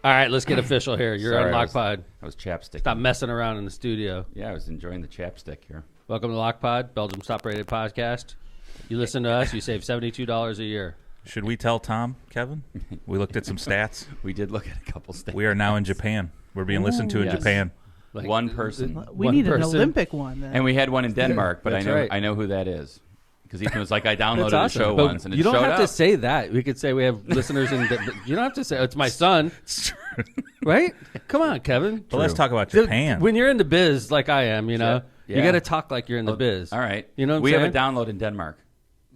All right, let's get official here. You're Sorry, on Lock Pod. I was chapstick. Stop messing around in the studio. Yeah, I was enjoying the chapstick here. Welcome to Lock Pod, Belgium's top-rated podcast. You listen to us, you save $72 a year. Should we tell Tom, Kevin? We looked at some stats. We did look at a couple stats. We are now in Japan. We're being listened to in Japan. Like, one person. We need an Olympic one then. And we had one in Denmark, but That's I know who that is. Because Ethan was like, I downloaded That's awesome. the show But once, and it you don't showed have up. to say that. We could say we have listeners in. You don't have to say it's my son, right? Come on, Kevin. But let's talk about Japan. When you're in the biz, like I am, you know, Yeah. you got to talk like you're in the biz. All right. You know what we I'm have saying? a download in Denmark.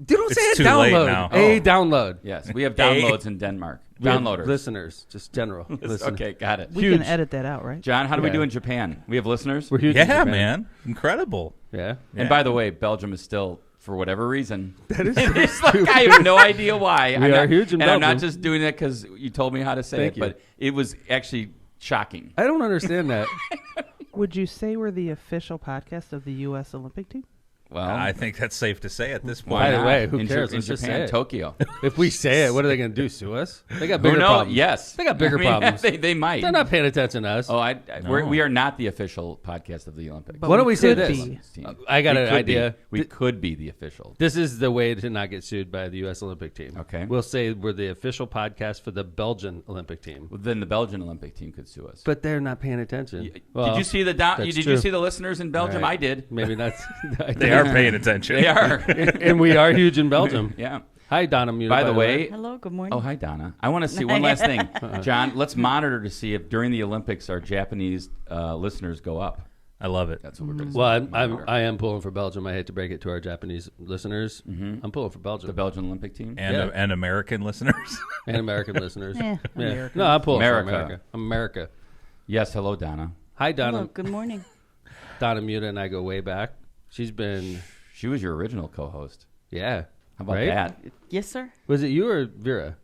You don't say It's a too late download. now. A download. Yes, we have downloads in Denmark. We have Downloaders. listeners, just general. listeners. Okay, got it. we can edit that out, right? John, how do we Yeah. do in Japan? We have listeners? We're huge. Yeah, in Japan. man. Incredible. Yeah. And by the way, Belgium is still, for whatever reason. That is It's like, I have no idea why. We are huge in And I'm not Belgium. just doing that because you told me how to say Thank it, you. but it was actually shocking. I don't understand that. Would you say we're the official podcast of the U.S. Olympic team? Well, I think that's safe to say at this why point. By the not? way, who in cares? In Let's just Japan, say it. Tokyo. If we say it, what are they going to do? Sue us? They got Who bigger knows? problems. Yes. They got bigger problems. They might. They're not paying attention to us. Oh, No. we are not the official podcast of the Olympics. But Why don't we say could this? be. I got We an could idea. be. We could be the official. This is the way to not get sued by the U.S. Olympic team. Okay. We'll say we're the official podcast for the Belgian Olympic team. Well, then the Belgian Olympic team could sue us. But they're not paying attention. Did Well, you see the that's Did true. you see the listeners in Belgium? All right. I did. Maybe that's... They are paying attention. They are. And we are huge in Belgium. Yeah. Hi, Donna Muta. By the way, Hello, good morning. oh hi Donna. I want to see one last thing, John. Let's monitor to see if during the Olympics our Japanese listeners go up. I love it. That's what we're going to see. Well, I am pulling for Belgium. I hate to break it to our Japanese listeners. I'm pulling for Belgium. The Belgian Olympic team. And, Yeah. and American listeners. And American listeners. Eh, Yeah. American. No, I'm pulling America. for America. I'm America. Yes. Hello, Donna. Hi, Donna. Hello, good morning. Donna Muta and I go way back. She's been, She was your original co-host. yeah. How about Right? that? Yes, sir. Was it you or Vera?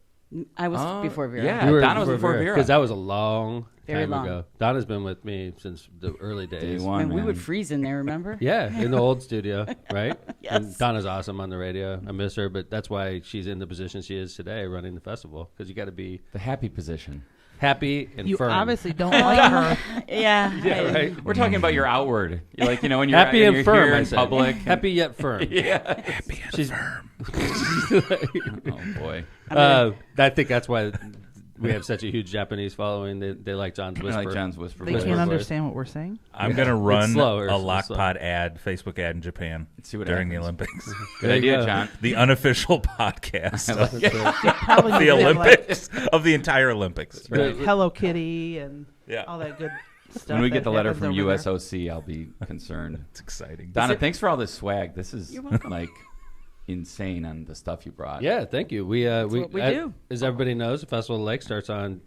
I was before Vera. yeah. You were Donna was before Vera. Because that was a long Very time long. ago. Donna's been with me since the early days. Day one, And we man. would freeze in there, remember? Yeah, in the old studio, right? Yes. And Donna's awesome on the radio. I miss her, but that's why she's in the position she is today, running the festival. Because you got to be The happy position. happy and You firm. obviously don't like her. Yeah. Yeah, right. We're talking about your outward. You're like, when you're Happy when and you're firm, here I in said. public. Happy yet firm. Yeah. Happy and She's- firm. Oh boy. I think that's why we have such a huge Japanese following. They like John's I whisper. like John's whisper. They Whisper can't voice. understand what we're saying. I'm going to run slower, a it's slow. Lockpod ad, Facebook ad in Japan See what during the happens. Olympics. Good There you idea, go. John. The unofficial podcast I like of it. Probably the need to have, Olympics, of the entire Olympics. like, Hello Kitty and Yeah. all that good stuff. When we that get the letter happens from over there. USOC, I'll be concerned. It's exciting. Donna, thanks for all this swag. This is You're welcome. like insane on the stuff you brought. Yeah, thank you. We what we do. As everybody knows, the Festival of the Lake starts on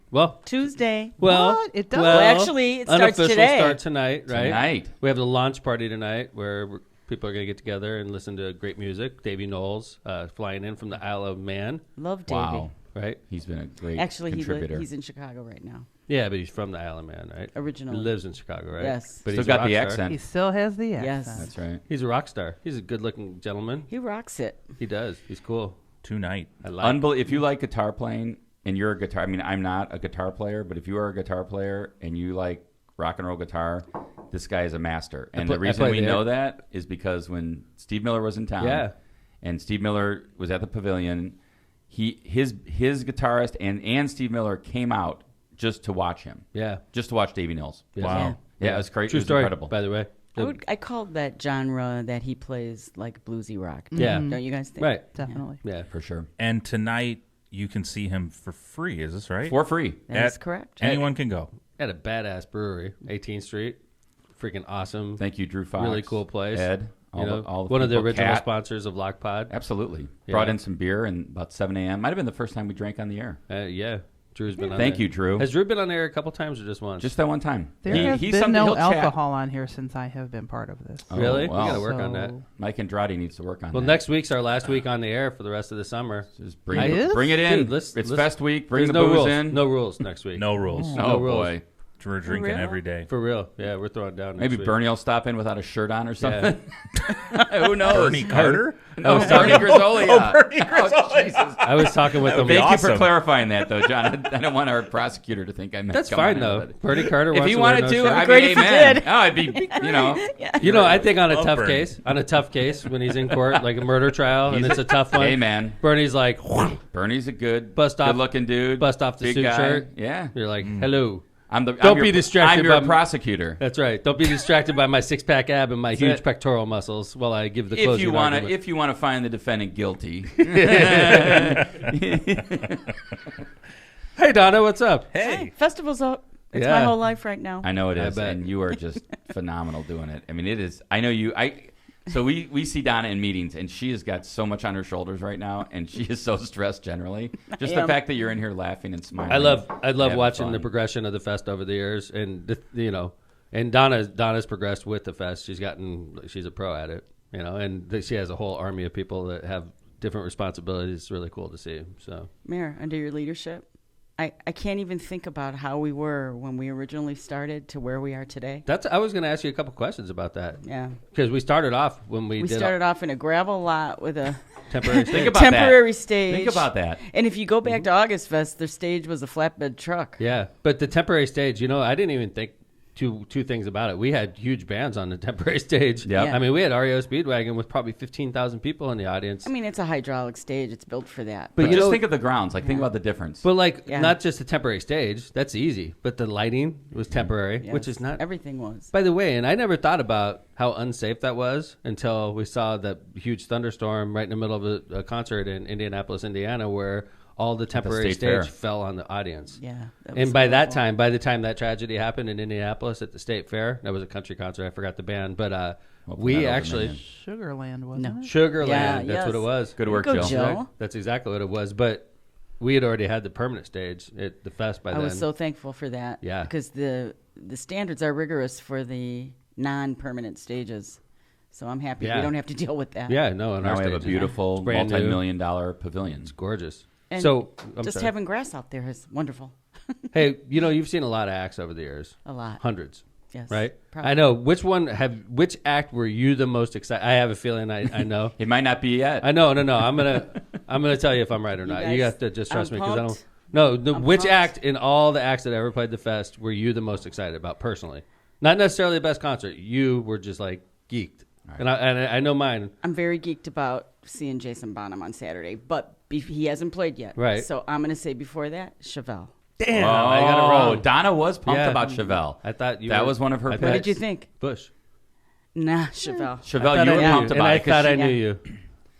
Tuesday. well, What? It does? well, Well, actually, it starts unofficial today. Start tonight, right? Tonight. We have the launch party tonight where people are going to get together and listen to great music. Davey Knowles flying in from the Isle of Man, Love Davey. Wow. right? He's been a great Actually, contributor. he's in Chicago right now. Yeah, but he's from the Isle of Man, right? Originally. He lives in Chicago, right? Yes. But Still he's got a the rock star. accent. He still has the accent. Yes. That's right. He's a rock star. He's a good-looking gentleman. He rocks it. He does. He's cool. Tonight. I like. If you like guitar playing and you're a guitar, I mean, I'm not a guitar player, but if you are a guitar player and you like rock and roll guitar, this guy is a master. And I the reason play we the know air. that is because when Steve Miller was in town, Yeah. and Steve Miller was at the pavilion, his guitarist and Steve Miller came out just to watch him, Yeah. just to watch Davey Knowles. Yes. Wow. Yeah, it was crazy. True It was story, incredible. by the way. I call that genre that he plays like bluesy rock. Yeah. Don't you guys think? Right. Definitely. Yeah. For sure. And tonight you can see him for free. Is this right? For free. That is At- correct. Anyone can go. At a badass brewery, 18th Street. Freaking awesome. Thank you, Drew Fox. Really cool place. Ed. You know, all the one of the people, original Kat. sponsors of Lock Pod. Absolutely. Yeah. Brought in some beer and about 7 a.m. Might have been the first time we drank on the air. Yeah. Drew's been on Thank there. you, Drew. Has Drew been on there a couple times or just once? Just that one time. There He- has he's been something no he'll chat. alcohol on here since I have been part of this. Oh, Really? wow. We got to work on that. So- Mike Andrade needs to work on Well, that. next week's our last week on the air for the rest of the summer. Just bring, I- it, bring it in. Dude, it's Fest Week. Bring There's the no booze rules. in. No rules next week. No rules. Oh, no rules. boy. We're drinking real? every day. For real. Yeah, we're throwing down. Maybe next week. Bernie will stop in without a shirt on or something. Who knows? Bernie Carter? No, Bernie Grizzoli. Bernie Grizzoli. Jesus. I was talking with them. be Thank you for awesome. clarifying that, though, John. I don't want our prosecutor to think I meant. That's come fine on, though. everybody. Bernie Carter If wants he to wear wanted no to, shirt. I Great mean, if he amen. did. No, I'd be, you know. You know, I think on a Love tough Bernie. case, when he's in court, like a murder trial, and it's a tough one. Hey, man. Bernie's like, Bernie's a good, Bust off- good-looking dude. bust off the big suit guy. shirt. Yeah. You're like, hello. Don't be distracted I'm your by- prosecutor. That's right. Don't be distracted by my six-pack ab and my huge it. pectoral muscles while I give the If closing you want argument. to, if you want to find the defendant guilty. Hey, Donna, what's up? Hey. Festival's up. It's Yeah. my whole life right now. I know it I is, bet. and you are just phenomenal doing it. I mean, it is. I know you. So we see Donna in meetings, and she has got so much on her shoulders right now, and she is so stressed generally. Just the am. fact that you're in here laughing and smiling. I love having watching fun. the progression of the fest over the years, and and Donna's progressed with the fest. She's a pro at it, and she has a whole army of people that have different responsibilities. It's really cool to see. So Mayor, under your leadership, I can't even think about how we were when we originally started to where we are today. I was going to ask you a couple questions about that. Yeah. Because we started off when we did started off in a gravel lot with a temporary Think stage. about temporary that. stage. Think about that. And if you go back to August Fest, their stage was a flatbed truck. Yeah, but the temporary stage, I didn't even think two things about it. We had huge bands on the temporary stage. Yep. Yeah. I mean, we had REO Speedwagon with probably 15,000 people in the audience. I mean, it's a hydraulic stage. It's built for that. But you just know- think of the grounds. Like, think about the difference. But Yeah. not just the temporary stage. That's easy. But the lighting was temporary, which Yes, is not. Everything was. By the way, and I never thought about how unsafe that was until we saw that huge thunderstorm right in the middle of a concert in Indianapolis, Indiana, where all the temporary State Fair. stage fell on the audience. Yeah. that was And by horrible. by the time that tragedy happened in Indianapolis at the State Fair, that was a country concert. I forgot the band, but we not actually Open Sugarland, wasn't No. it? Sugarland. Yeah, That's yes. what it was. Good work, Go, Joe. Joe. That's exactly what it was. But we had already had the permanent stage at the fest by I then. was so thankful for that. Yeah. Because the standards are rigorous for the non-permanent stages. So I'm happy Yeah. we don't have to deal with that. Yeah, no, on Now our we stage. have a beautiful It's brand new. multi-million-dollar pavilion. It's gorgeous. And so I'm just sorry. having grass out there is wonderful. Hey, you've seen a lot of acts over the years. A lot. Hundreds. Yes. Right? Probably. I know. Which act were you the most excited? I have a feeling I know. It might not be yet. I know. No. I'm gonna tell you if I'm right or You not. You guys- have to just I'm trust me because I don't. pumped. No, I'm which pumped. act in all the acts that ever played the fest were you the most excited about personally? Not necessarily the best concert. You were just like geeked, and I know mine. I'm very geeked about seeing Jason Bonham on Saturday, but he hasn't played yet. Right. So I'm going to say before that, Chevelle. Damn, Oh, I got it wrong. Donna was pumped Yeah. about Chevelle. I thought that was one of her I picks. thought- What did you think? Bush. Nah, Chevelle. I Chevelle, thought you I were knew pumped you, about and it. I 'cause thought I she- knew you.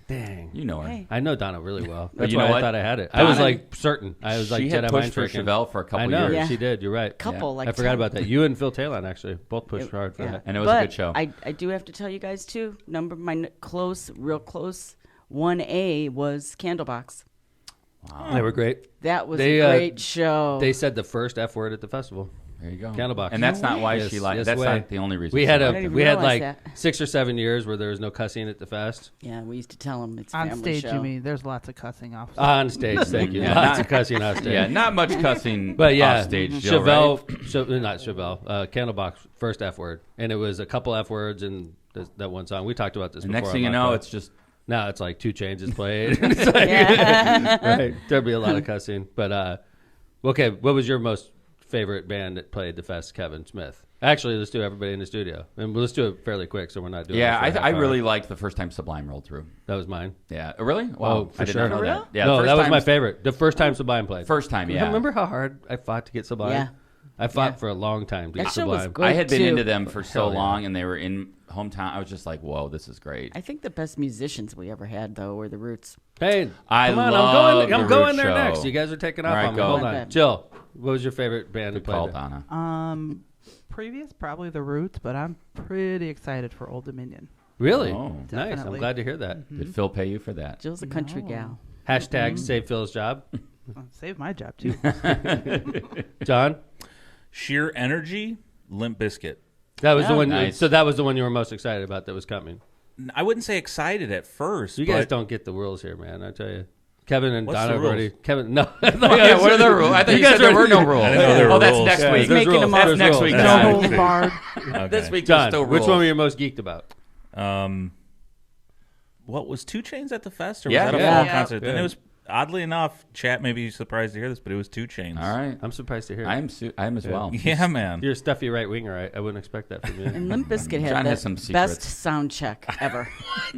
Dang. You know her. Hey. I know Donna really well. That's you why know I what? thought I had it. I was Donna- like certain. I was like She had Jedi pushed mind for tricking. Chevelle for a couple I know years. Yeah. she did. You're right. Couple, like I forgot 10. about that. You and Phil Talon actually both pushed hard for Yeah. that. And it was but a good show. I do have to tell you guys too. Real close 1A was Candlebox. They were great. That was They, a great show. They said the first F word at the festival. There you go. Candlebox. And that's not why Yes, she liked. yes That's way. not the only reason. We she had liked it. didn't we had realize like that. 6 or 7 years where there was no cussing at the fest. Yeah, we used to tell them it's a On family stage, show. you mean? There's lots of cussing off. On stage, thank you. Yeah, Lots not- of cussing on stage. Yeah, not much cussing. But yeah, off stage. Joe, Chevelle, right? not Chevelle, Candlebox, first F word. And it was a couple F words in that one song. We talked about this And before. next thing you on know, Podcast. it's just Now it's like 2 Chainz is played. It's like, right. There'll be a lot of cussing. But, okay, what was your most favorite band that played the fest, Kevin Smith? Actually, let's do everybody in the studio. And let's do it fairly quick so we're not doing yeah. this for a I half really hour. liked the first time Sublime rolled through. That was mine. Yeah, really? Wow, Oh, for I did sure. not know For that. real? Yeah, No, first that was time- my favorite. The first time Sublime played. First time, yeah. Remember how hard I fought to get Sublime? Yeah. I fought Yeah. for a long time to That get show was Sublime. good. I had been too. into them for so Hell yeah. long, and they were in hometown. I was just like, "Whoa, this is great." I think the best musicians we ever had, though, were the Roots. Hey, I come on, love I'm the going Root there Show. next. You guys are taking off All right, on me. go. Hold My on. bad. Jill, what was your favorite band Good to call, play there? Donna. Previous, probably the Roots, but I'm pretty excited for Old Dominion. Really? Oh. Nice. I'm Definitely. glad to hear that. Did Phil pay you for that? Jill's a country No. gal. Hashtag save Phil's job. Save my job too. John, Sheer Energy, Limp Bizkit. that was the Yeah. one. Nice. So that was the one you were most excited about that was coming. I wouldn't say excited at first. You guys but don't get the rules here, man. I tell you. Kevin and What's Donna the have rules? already. Kevin, no. Yeah, what are the rules? I thought you said there were no rules. I didn't know there were that's rules. next Yeah, week. there's Making rules. them up. There's Next rules. week. No John. holds barred. Okay. This week John, there's still which rules. one were you most geeked about? What was 2 Chainz at the fest? Or Yeah, was that a yeah. fall Yeah. concert? And Yeah. it was, oddly enough, chat may be surprised to hear this, but it was 2 Chainz. All right. I'm surprised to hear. I am as well. Yeah, man. You're a stuffy right winger. I wouldn't expect that from you. And Limp Bizkit had John the has some secrets. best sound check ever.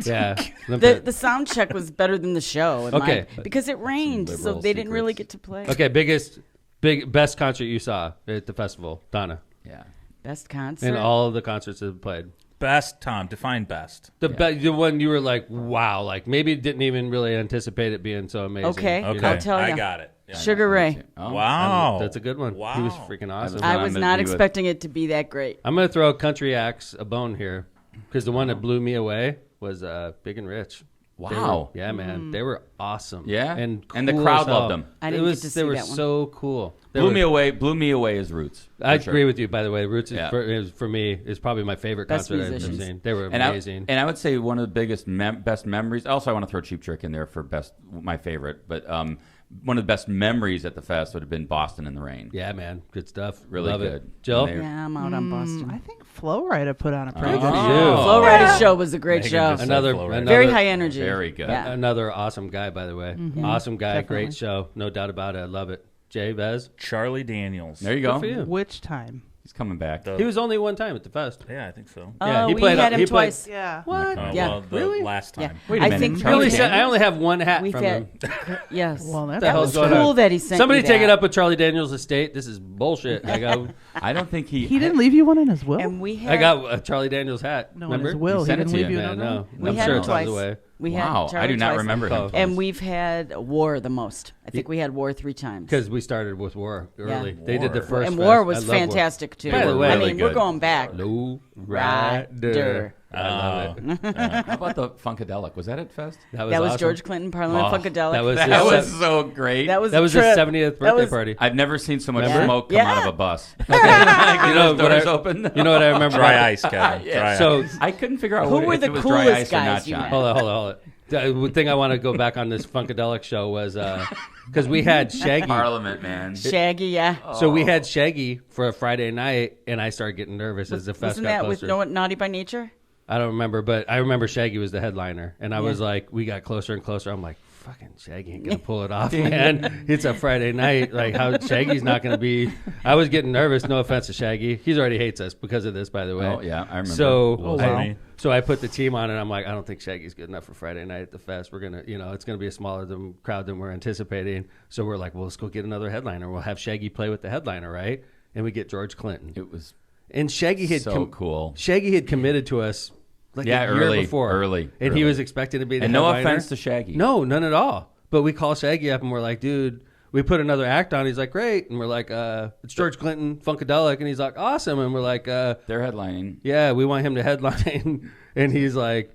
Yeah. The sound check was better than the show. Okay. Because it rained, so liberal they didn't really secrets. get to play. Okay, best concert you saw at the festival, Donna, Yeah. Best concert. and all of the concerts that have played. Best, Tom. Define best. The one you were like, wow, like maybe didn't even really anticipate it being so amazing. Okay. you Okay. know? I'll tell I ya. got it. Yeah. Sugar Ray. Oh. Wow. That's a good one. Wow. He was freaking awesome. I I I'm was gonna not be with- expecting it to be that great. I'm gonna throw country acts a bone here because the one that blew me away was Big and Rich. Wow. They were- yeah, man, they were awesome. Yeah? and And the cool crowd as hell. loved them. I didn't It get was, to they see were that one. so cool. They Blew were- me away is Roots. I for sure. agree with you. By the way, Roots is, Yeah. for me is probably my favorite Best concert I've ever musicians. seen. They were And amazing. I would say one of the biggest best memories. Also, I want to throw Cheap Trick in there for my favorite. But one of the best memories at the fest would have been Boston in the Rain. yeah, man, good stuff. Really Love good. it. Jill, And they- Yeah, I'm out on Boston. I think Flo Rida put on a pretty Good good for show. you. Flo Rida's show was a great Megan show. just said Another- Flo Rida. another- Very high energy. Very good. Yeah. another awesome guy, by the way. Awesome guy, Definitely. great show, no doubt about it. I love it. Jay Vez, Charlie Daniels. There you good go. for you. Which time? He's coming back. The- he was only one time at the fest. Yeah, I think so. Yeah, Oh, he we played- had him he played- twice. Yeah. What? Yeah. Well, the Really? last Yeah. time. Wait a I minute. think Charlie Really? Daniels? I only have one hat We've from had, him. yes. Well, that's the that hell's was going cool on? that he sent Somebody you take it that. up with Charlie Daniels' estate. This is bullshit. I got, I don't think he. He didn't leave you one in his will? And we had, I got a Charlie Daniels hat. No, in Remember? his will. He He sent it didn't to leave you. you Yeah, in a no. will? we I'm had sure him it's on twice. the way. We had Wow, I Charlie do not twice. remember him. Oh. And we've had War the most. I think we had War 3 times. Because we started with War early. Yeah. They did the War. first And fest. War I was love fantastic too. By the way, I really mean, we're good. going back. Low Rider. Rider. I love it. How about the Funkadelic? Was that at Fest? That was awesome. George Clinton, Parliament Oh, Funkadelic. That was That his was se- so great. that was that a was his trip. 70th That birthday was- party. I've never seen so much Remember? smoke come Yeah. out of a bus. You know Those what doors I- open. You know what I remember? Dry about ice, Kevin. Yeah. Dry ice. So I couldn't figure out Who what, were if the it was dry coolest ice or guys not, you John. met? hold on. The thing I want to go back on this Funkadelic show was because we had Shaggy. Parliament, man. Shaggy, yeah. So we had Shaggy for a Friday night, and I started getting nervous as the fest Wasn't got that closer. with Naughty by Nature? I don't remember, but I remember Shaggy was the headliner, and I was like, we got closer and closer. I'm like, fucking Shaggy ain't gonna pull it off, man. It's a Friday night. Like, how Shaggy's not gonna be? I was getting nervous. No offense to Shaggy, he already hates us because of this, by the way. Oh, yeah, I remember. So, Oh, wow. so I put the team on, and I'm like, I don't think Shaggy's good enough for Friday night at the fest. We're gonna, it's gonna be a smaller crowd than we're anticipating. So we're like, well, let's go get another headliner. We'll have Shaggy play with the headliner, right? And we get George Clinton. It was And Shaggy had so cool. Shaggy had committed to us like Yeah, a year early, before, early, and early. he was expecting to be the And no headliner. offense to Shaggy. No, none at all. But we call Shaggy up and we're like, dude, we put another act on. He's like, great, and we're like, it's George Clinton, Funkadelic, and he's like, awesome, and we're like, They're headlining. yeah, we want him to headline, and he's like,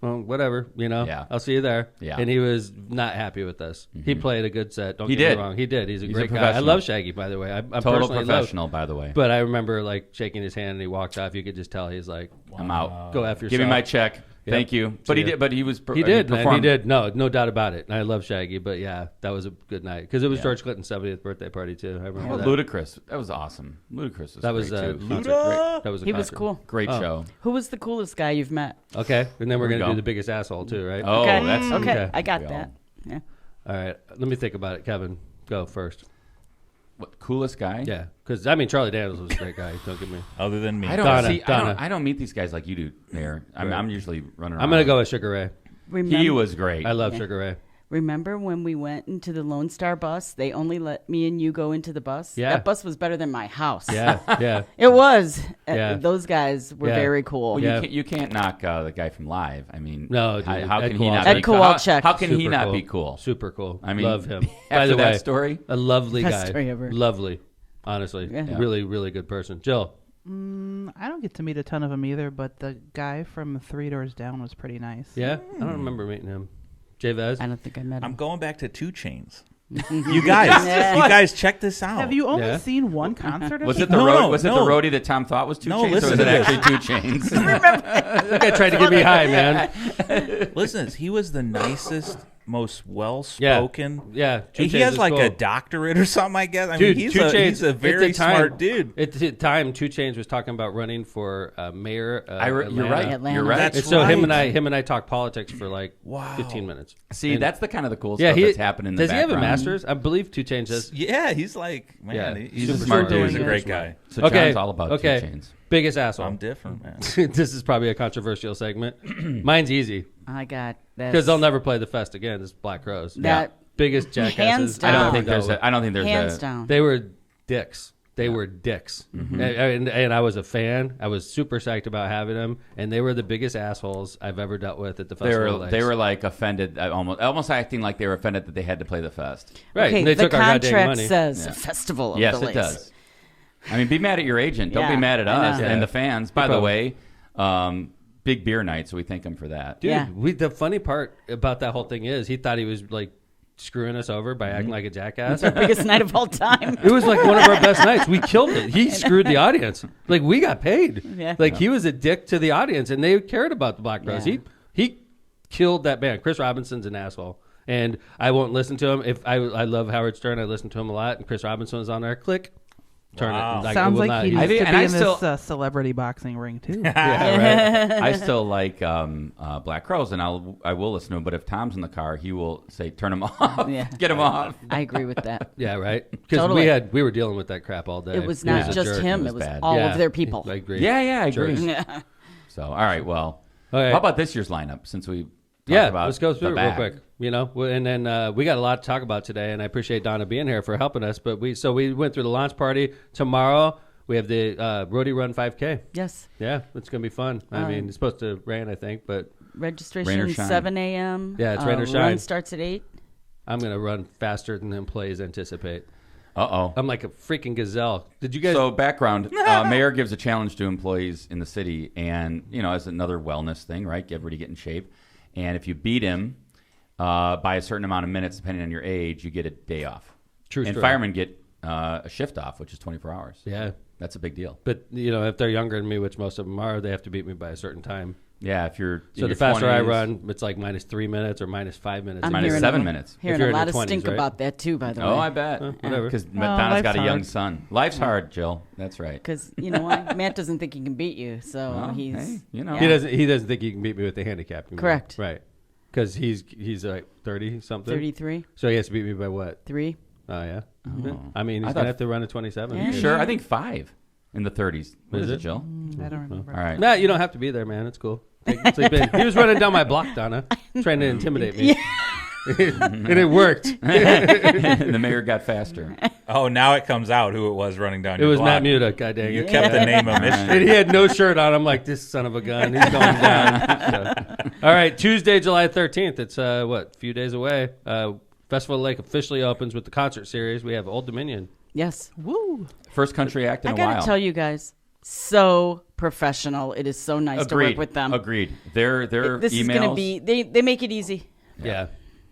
well, whatever, Yeah. I'll see you there. Yeah. And he was not happy with us. He played a good set. Don't He get did. me wrong. He did. He's a He's great a guy. I professional. love Shaggy, by the way. I'm Total personally professional, by the way. But I remember like shaking his hand and he walked off. You could just tell he's like, I'm out. go after yourself. Give me my check. Thank you. But See he ya. did. But he was. He did, man. He performed. did. No doubt about it. And I love Shaggy, but yeah, that was a good night because it was Yeah. George Clinton's 70th birthday party too. I remember Oh, that. Ludacris. That was awesome. Ludacris was That was great a too. concert. Luda! That was a He was concert. cool. Great Oh. show. Who was the coolest guy you've met? Okay, and then we're There we gonna do go. the biggest asshole too, right? Oh, okay. that's okay. I got Go. that. Yeah. All right. Let me think about it. Kevin, go first. What, coolest guy. Yeah, because I mean Charlie Daniels was a great guy. Don't get me. Other than me. I don't Donna, see. Donna. I don't meet these guys like you do, Mayor. I'm usually running around. I'm gonna go with Sugar Ray. He was great. I love Yeah. Sugar Ray. Remember when we went into the Lone Star bus? They only let me and you go into the bus. Yeah. That bus was better than my house. Yeah, yeah. It was. Yeah. Those guys were Yeah. very cool. Well, Yeah. you can't knock the guy from Live. I mean, No, dude, how Ed can he not Kowalczyk. be Ed Kowalczyk. How can he Super not cool. be cool? Super cool. I mean, love him. after By the that way, story, a lovely Best guy. story ever. Lovely, honestly, Yeah. really, really good person. Jill. I don't get to meet a ton of them either, but the guy from 3 Doors Down was pretty nice. Yeah, I don't remember meeting him. Jay Vez. I don't think I met him. I'm going back to 2 Chainz. You guys, check this out. Have you only Yeah. seen one concert of was it him? the No, was it the no. roadie that Tom thought was 2 No, Chainz, or listen was to it this. actually 2 Chainz? That guy tried to get me high, man. Listen, he was the nicest most well-spoken. Yeah. He 2 Chainz has is like cool. a doctorate or something, I guess. I Dude, mean, 2 Chainz, he's a very smart dude. At the time, 2 Chainz was talking about running for mayor. You're right. Atlanta. You're right. That's And so right. him and I talked politics for like Wow. 15 minutes. See, And- that's the kind of the cool yeah, stuff that's happening in the does he have a background. master's? I believe 2 Chainz does. Yeah, he's like, man, Yeah, he's super a smart dude. He's a Doing great it. guy. So Okay. John's all about Okay. 2 Chainz. Biggest asshole. I'm different, man. This is probably a controversial segment. Mine's easy I got that. because they'll never play the Fest again. It's Black Crows. That Biggest jackasses. Hands I don't down. think there's hands a down. They were dicks. They were dicks. And I was a fan. I was super psyched about having them. And they were the biggest assholes I've ever dealt with at the festival. they were like offended, almost acting like they were offended that they had to play the Fest. right. Okay, and they the took our goddamn contract money. says Festival of Yes, the it Lakes. does. I mean, be mad at your agent. Don't be Yeah, mad at I us know. and Yeah. the fans. By the Probably. way, big beer night, so we thank him for that. Dude, Yeah. the funny part about that whole thing is he thought he was like screwing us over by acting like a jackass. Biggest night of all time. It was like one of our best nights. We killed it. He screwed the audience. Like we got paid. Yeah. Like he was a dick to the audience, and they cared about the Black Rose. Yeah. He killed that band. Chris Robinson's an asshole, and I won't listen to him. If I love Howard Stern, I listen to him a lot, and Chris Robinson was on there. Click, turn Wow. it. Like, I Sounds will like not he use needs it. to and be I in still- this celebrity boxing ring too. Yeah, right. I still like Black Crows, and I will listen to him. But if Tom's in the car, he will say, "Turn him off, Yeah. get him off." I agree with that. Yeah, right. Because Totally. we were dealing with that crap all day. It was He a not just jerk. him. It It was was bad. all Yeah. of their people. I agree. Yeah, I agree. Yeah. So, all right, well, Okay. how about this year's lineup? Since we talked Yeah, about let's go the through it real bag. quick. You know, and then we got a lot to talk about today, and I appreciate Donna being here for helping us. But we went through the launch party. Tomorrow we have the Roadie Run 5K. Yes. Yeah, it's gonna be fun. I mean, it's supposed to rain, I think, but Rain or Registration shine. 7 a.m. Yeah, it's rain or shine. Run starts at 8. I'm gonna run faster than the employees anticipate. Uh-oh. I'm like a freaking gazelle. Did you guys? So background, mayor gives a challenge to employees in the city, and as another wellness thing, right? Get everybody get in shape, and if you beat him by a certain amount of minutes, depending on your age, you get a day off. True And story. firemen get a shift off, which is 24 hours. Yeah, That's a big deal. but if they're younger than me, which most of them are, they have to beat me by a certain time. Yeah, if you're So in the your faster I 20s, run, it's like -3 minutes or -5 minutes. I'm minus hearing 7 a- minutes. Hearing you're a in lot your of 20s, stink right? about that too, by the way. Oh, I bet. Whatever. Because Donna's life's got a young hard. son. Life's hard, Jill. That's right. Because you know what, Matt doesn't think he can beat you, so Well, he's hey, yeah. He doesn't think he can beat me with the handicap. Correct. Right. Because he's like 30 something. 33, So he has to beat me by what? 3. Oh yeah. Oh. I mean, I he's thought- gonna have to run a 27. Yeah. Sure, I think 5 in the 30s. What Is is it? it, Jill? I don't remember. All right. Matt, you don't have to be there, man. It's cool. Sleep in. He was running down my block, Donna, trying to intimidate me, and it worked. The mayor got faster. Oh, now it comes out who it was running down It your was block. Matt Muta. God dang You it. kept the name a mystery. And he had no shirt on. I'm like, this son of a gun. He's going down. So. All right, Tuesday, July 13th. It's a few days away. Festival of the Lake officially opens with the concert series. We have Old Dominion. Yes. Woo! First country act in I a gotta while. tell you guys, so professional. It is so nice to work with them. Agreed. Their This emails. is gonna be. They make it easy. Yeah.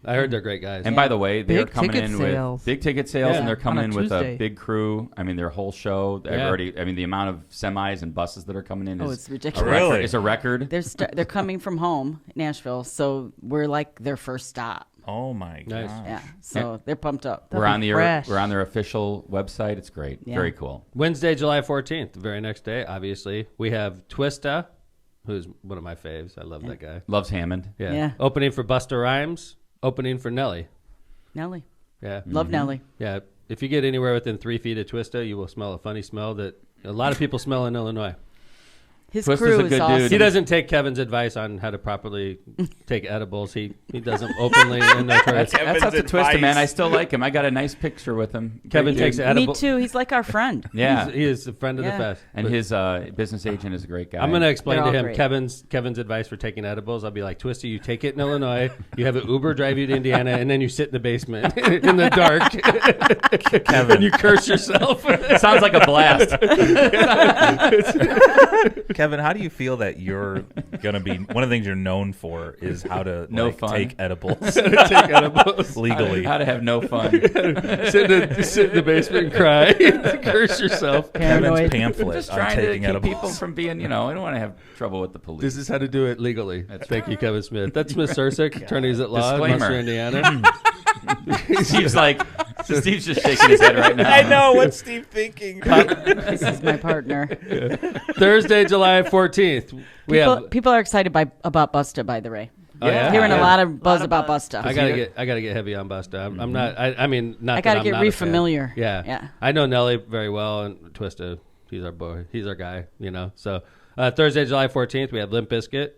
I heard they're great guys. And by the way, they're Big coming ticket in sales. with big ticket sales, Yeah. and they're coming On in a with a Tuesday. big crew. I mean, their whole show. They've Yeah. already. I mean, the amount of semis and buses that are coming in Oh, is it's a ridiculous. record. Really? It's a record. They're coming from home, Nashville, so we're like their first stop. Oh my Nice. god. Yeah, so they're pumped up. We're on fresh. we're on their official website. It's great. Yeah. Very cool. Wednesday, July 14th, the very next day, obviously, we have Twista, who's one of my faves. I love that guy. Loves Hammond. Yeah. Yeah. Opening for Busta Rhymes, opening for Nelly. Nelly, Yeah. love Nelly. Yeah. If you get anywhere within 3 feet of Twista, you will smell a funny smell that a lot of people smell in Illinois. His Twista's crew a is good awesome. dude. He doesn't take Kevin's advice on how to properly take edibles. He does them openly and notorious. That's up to Twista, man. advice. I still like him. I got a nice picture with him. Kevin Great takes dude. edible. Me too. He's like our friend. Yeah. He is a friend of Yeah. the fest. And But his business agent is a great guy. I'm going to explain They're to all him great. Kevin's advice for taking edibles. I'll be like, Twista, you take it in Illinois, you have an Uber drive you to Indiana, and then you sit in the basement in the dark, and you curse yourself. Sounds like a blast. Kevin, Kevin, how do you feel that you're going to be, one of the things you're known for is how to take edibles legally? How to have no fun. sit in the basement and cry. Curse yourself. Kevin's pamphlet Just on trying to taking keep edibles. people from being, I don't want to have trouble with the police. This is how to do it legally. Thank you, Kevin Smith. That's Smith Sursick, attorneys at law in Disclaimer. Munster, Indiana. Steve's just shaking his head right now. I know. What's Steve thinking? This is my partner. Thursday, July 14th. People are excited about Busta, by the way. Oh, yeah? Hearing a lot of buzz about Busta. I gotta get heavy on Busta. I'm not. I mean, not. I gotta that get I'm not a re-familiar. fan. Yeah. I know Nelly very well, and Twista. He's our boy. He's our guy. So Thursday, July 14th, we have Limp Bizkit.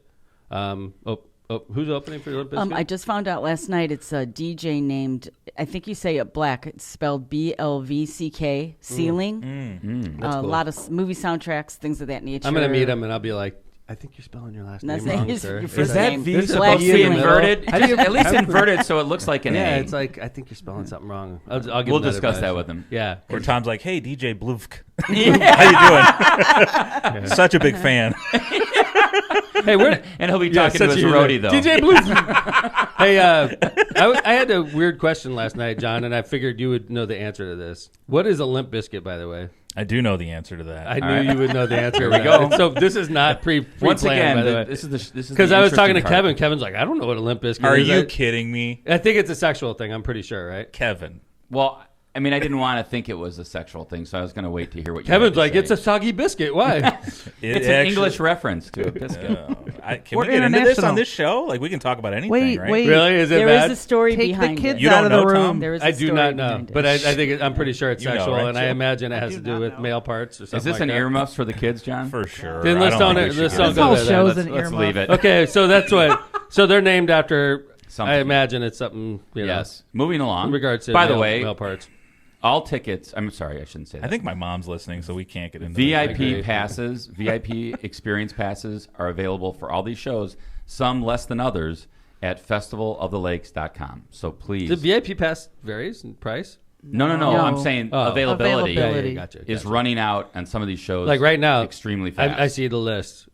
Who's opening for Limp Bizkit? I just found out last night it's a DJ named, I think you say it Black. It's spelled BLVCK, Ceiling. That's A cool. lot of movie soundtracks, things of that nature. I'm gonna meet him and I'll be like, I think you're spelling your last name wrong, sir. Your first Is that name. V There's a supposed to be Ceiling. inverted? At least inverted so it looks like an A. Yeah, it's like I think you're spelling something wrong. I'll give We'll him that discuss advice. that with him. Yeah. Or Tom's like, hey, DJ Blufk. How you doing? Such a big fan. Hey, And he'll be talking to his such a- roadie, though. DJ Blue. Hey, I had a weird question last night, John, and I figured you would know the answer to this. What is a Limp Bizkit, by the way? I do know the answer to that. I knew you would know the answer. Here we go. So this is not Once pre-planned, again, by the way. this is Because the I was talking to interesting part. Kevin. Kevin's like, I don't know what a Limp Bizkit Are is. you kidding me? I think it's a sexual thing. I'm pretty sure, right? Kevin. Well, I mean, I didn't want to think it was a sexual thing, so I was going to wait to hear what you had Kevin's to like, say. it's a soggy biscuit. Why? It's an English reference to a biscuit. Can We're we get into this international. on this show? Like, we can talk about anything, Wait, right? wait. Really? Is it There bad? is a story Take the behind kids it. You out don't of the know, room. Tom? There is a I do story not know, behind it. but I think I'm pretty sure it's You know, sexual, right, and I Joe? imagine it has to do do not with know. male parts or something. Is this like an that. earmuffs for the kids, John? For sure. Then I let's don't don't. think we Let's should don't get This go whole there. show's Then. an Let's earmuff. leave it. Okay, so that's what. So they're named after. Something. I imagine it's something. Yes. Moving along. In regards to By the male, way, male parts. all tickets. I'm sorry, I shouldn't say that. I think my mom's listening, so we can't get into this. agree. VIP passes, VIP experience passes are available for all these shows, some less than others, at festivalofthelakes.com. So please. The VIP pass varies in price. No. No. I'm saying Oh. availability, Availability. Gotcha. is running out on some of these shows. Like right now, extremely fast. I see the list.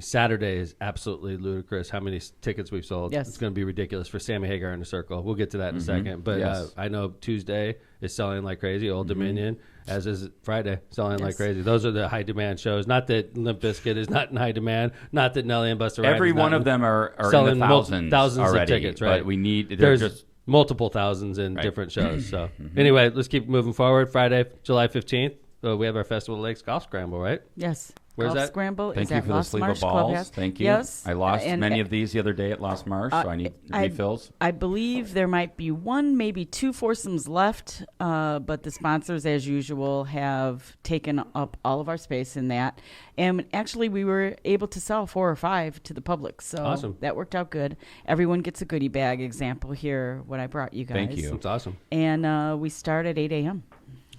Saturday is absolutely ludicrous how many tickets we've sold. Yes. It's going to be ridiculous for Sammy Hagar in a circle. We'll get to that in a second. But Yes. I know Tuesday is selling like crazy, Old Dominion, as is Friday, selling like crazy. Those are the high demand shows. Not that Limp Bizkit is not in high demand, not that Nelly and Busta Rhymes Every is not one of in- them are selling in the thousands already, of tickets, right? But we need. They're There's just multiple thousands in Right. different shows. So anyway, let's keep moving forward. Friday, July 15th, we have our Festival of Lakes Golf Scramble, right? Yes. Where's Golf that? Scramble Thank is you at for the Lost sleeve Marsh of balls. Clubhouse. Thank you. Yes. I lost And- many of these the other day at Lost Marsh, so I need refills. I believe there might be one, maybe two foursomes left, but the sponsors, as usual, have taken up all of our space in that. And actually, we were able to sell 4 or 5 to the public, so Awesome. that worked out good. Everyone gets a goodie bag. Example here, what I brought you guys. Thank you. That's awesome. And we start at 8 a.m.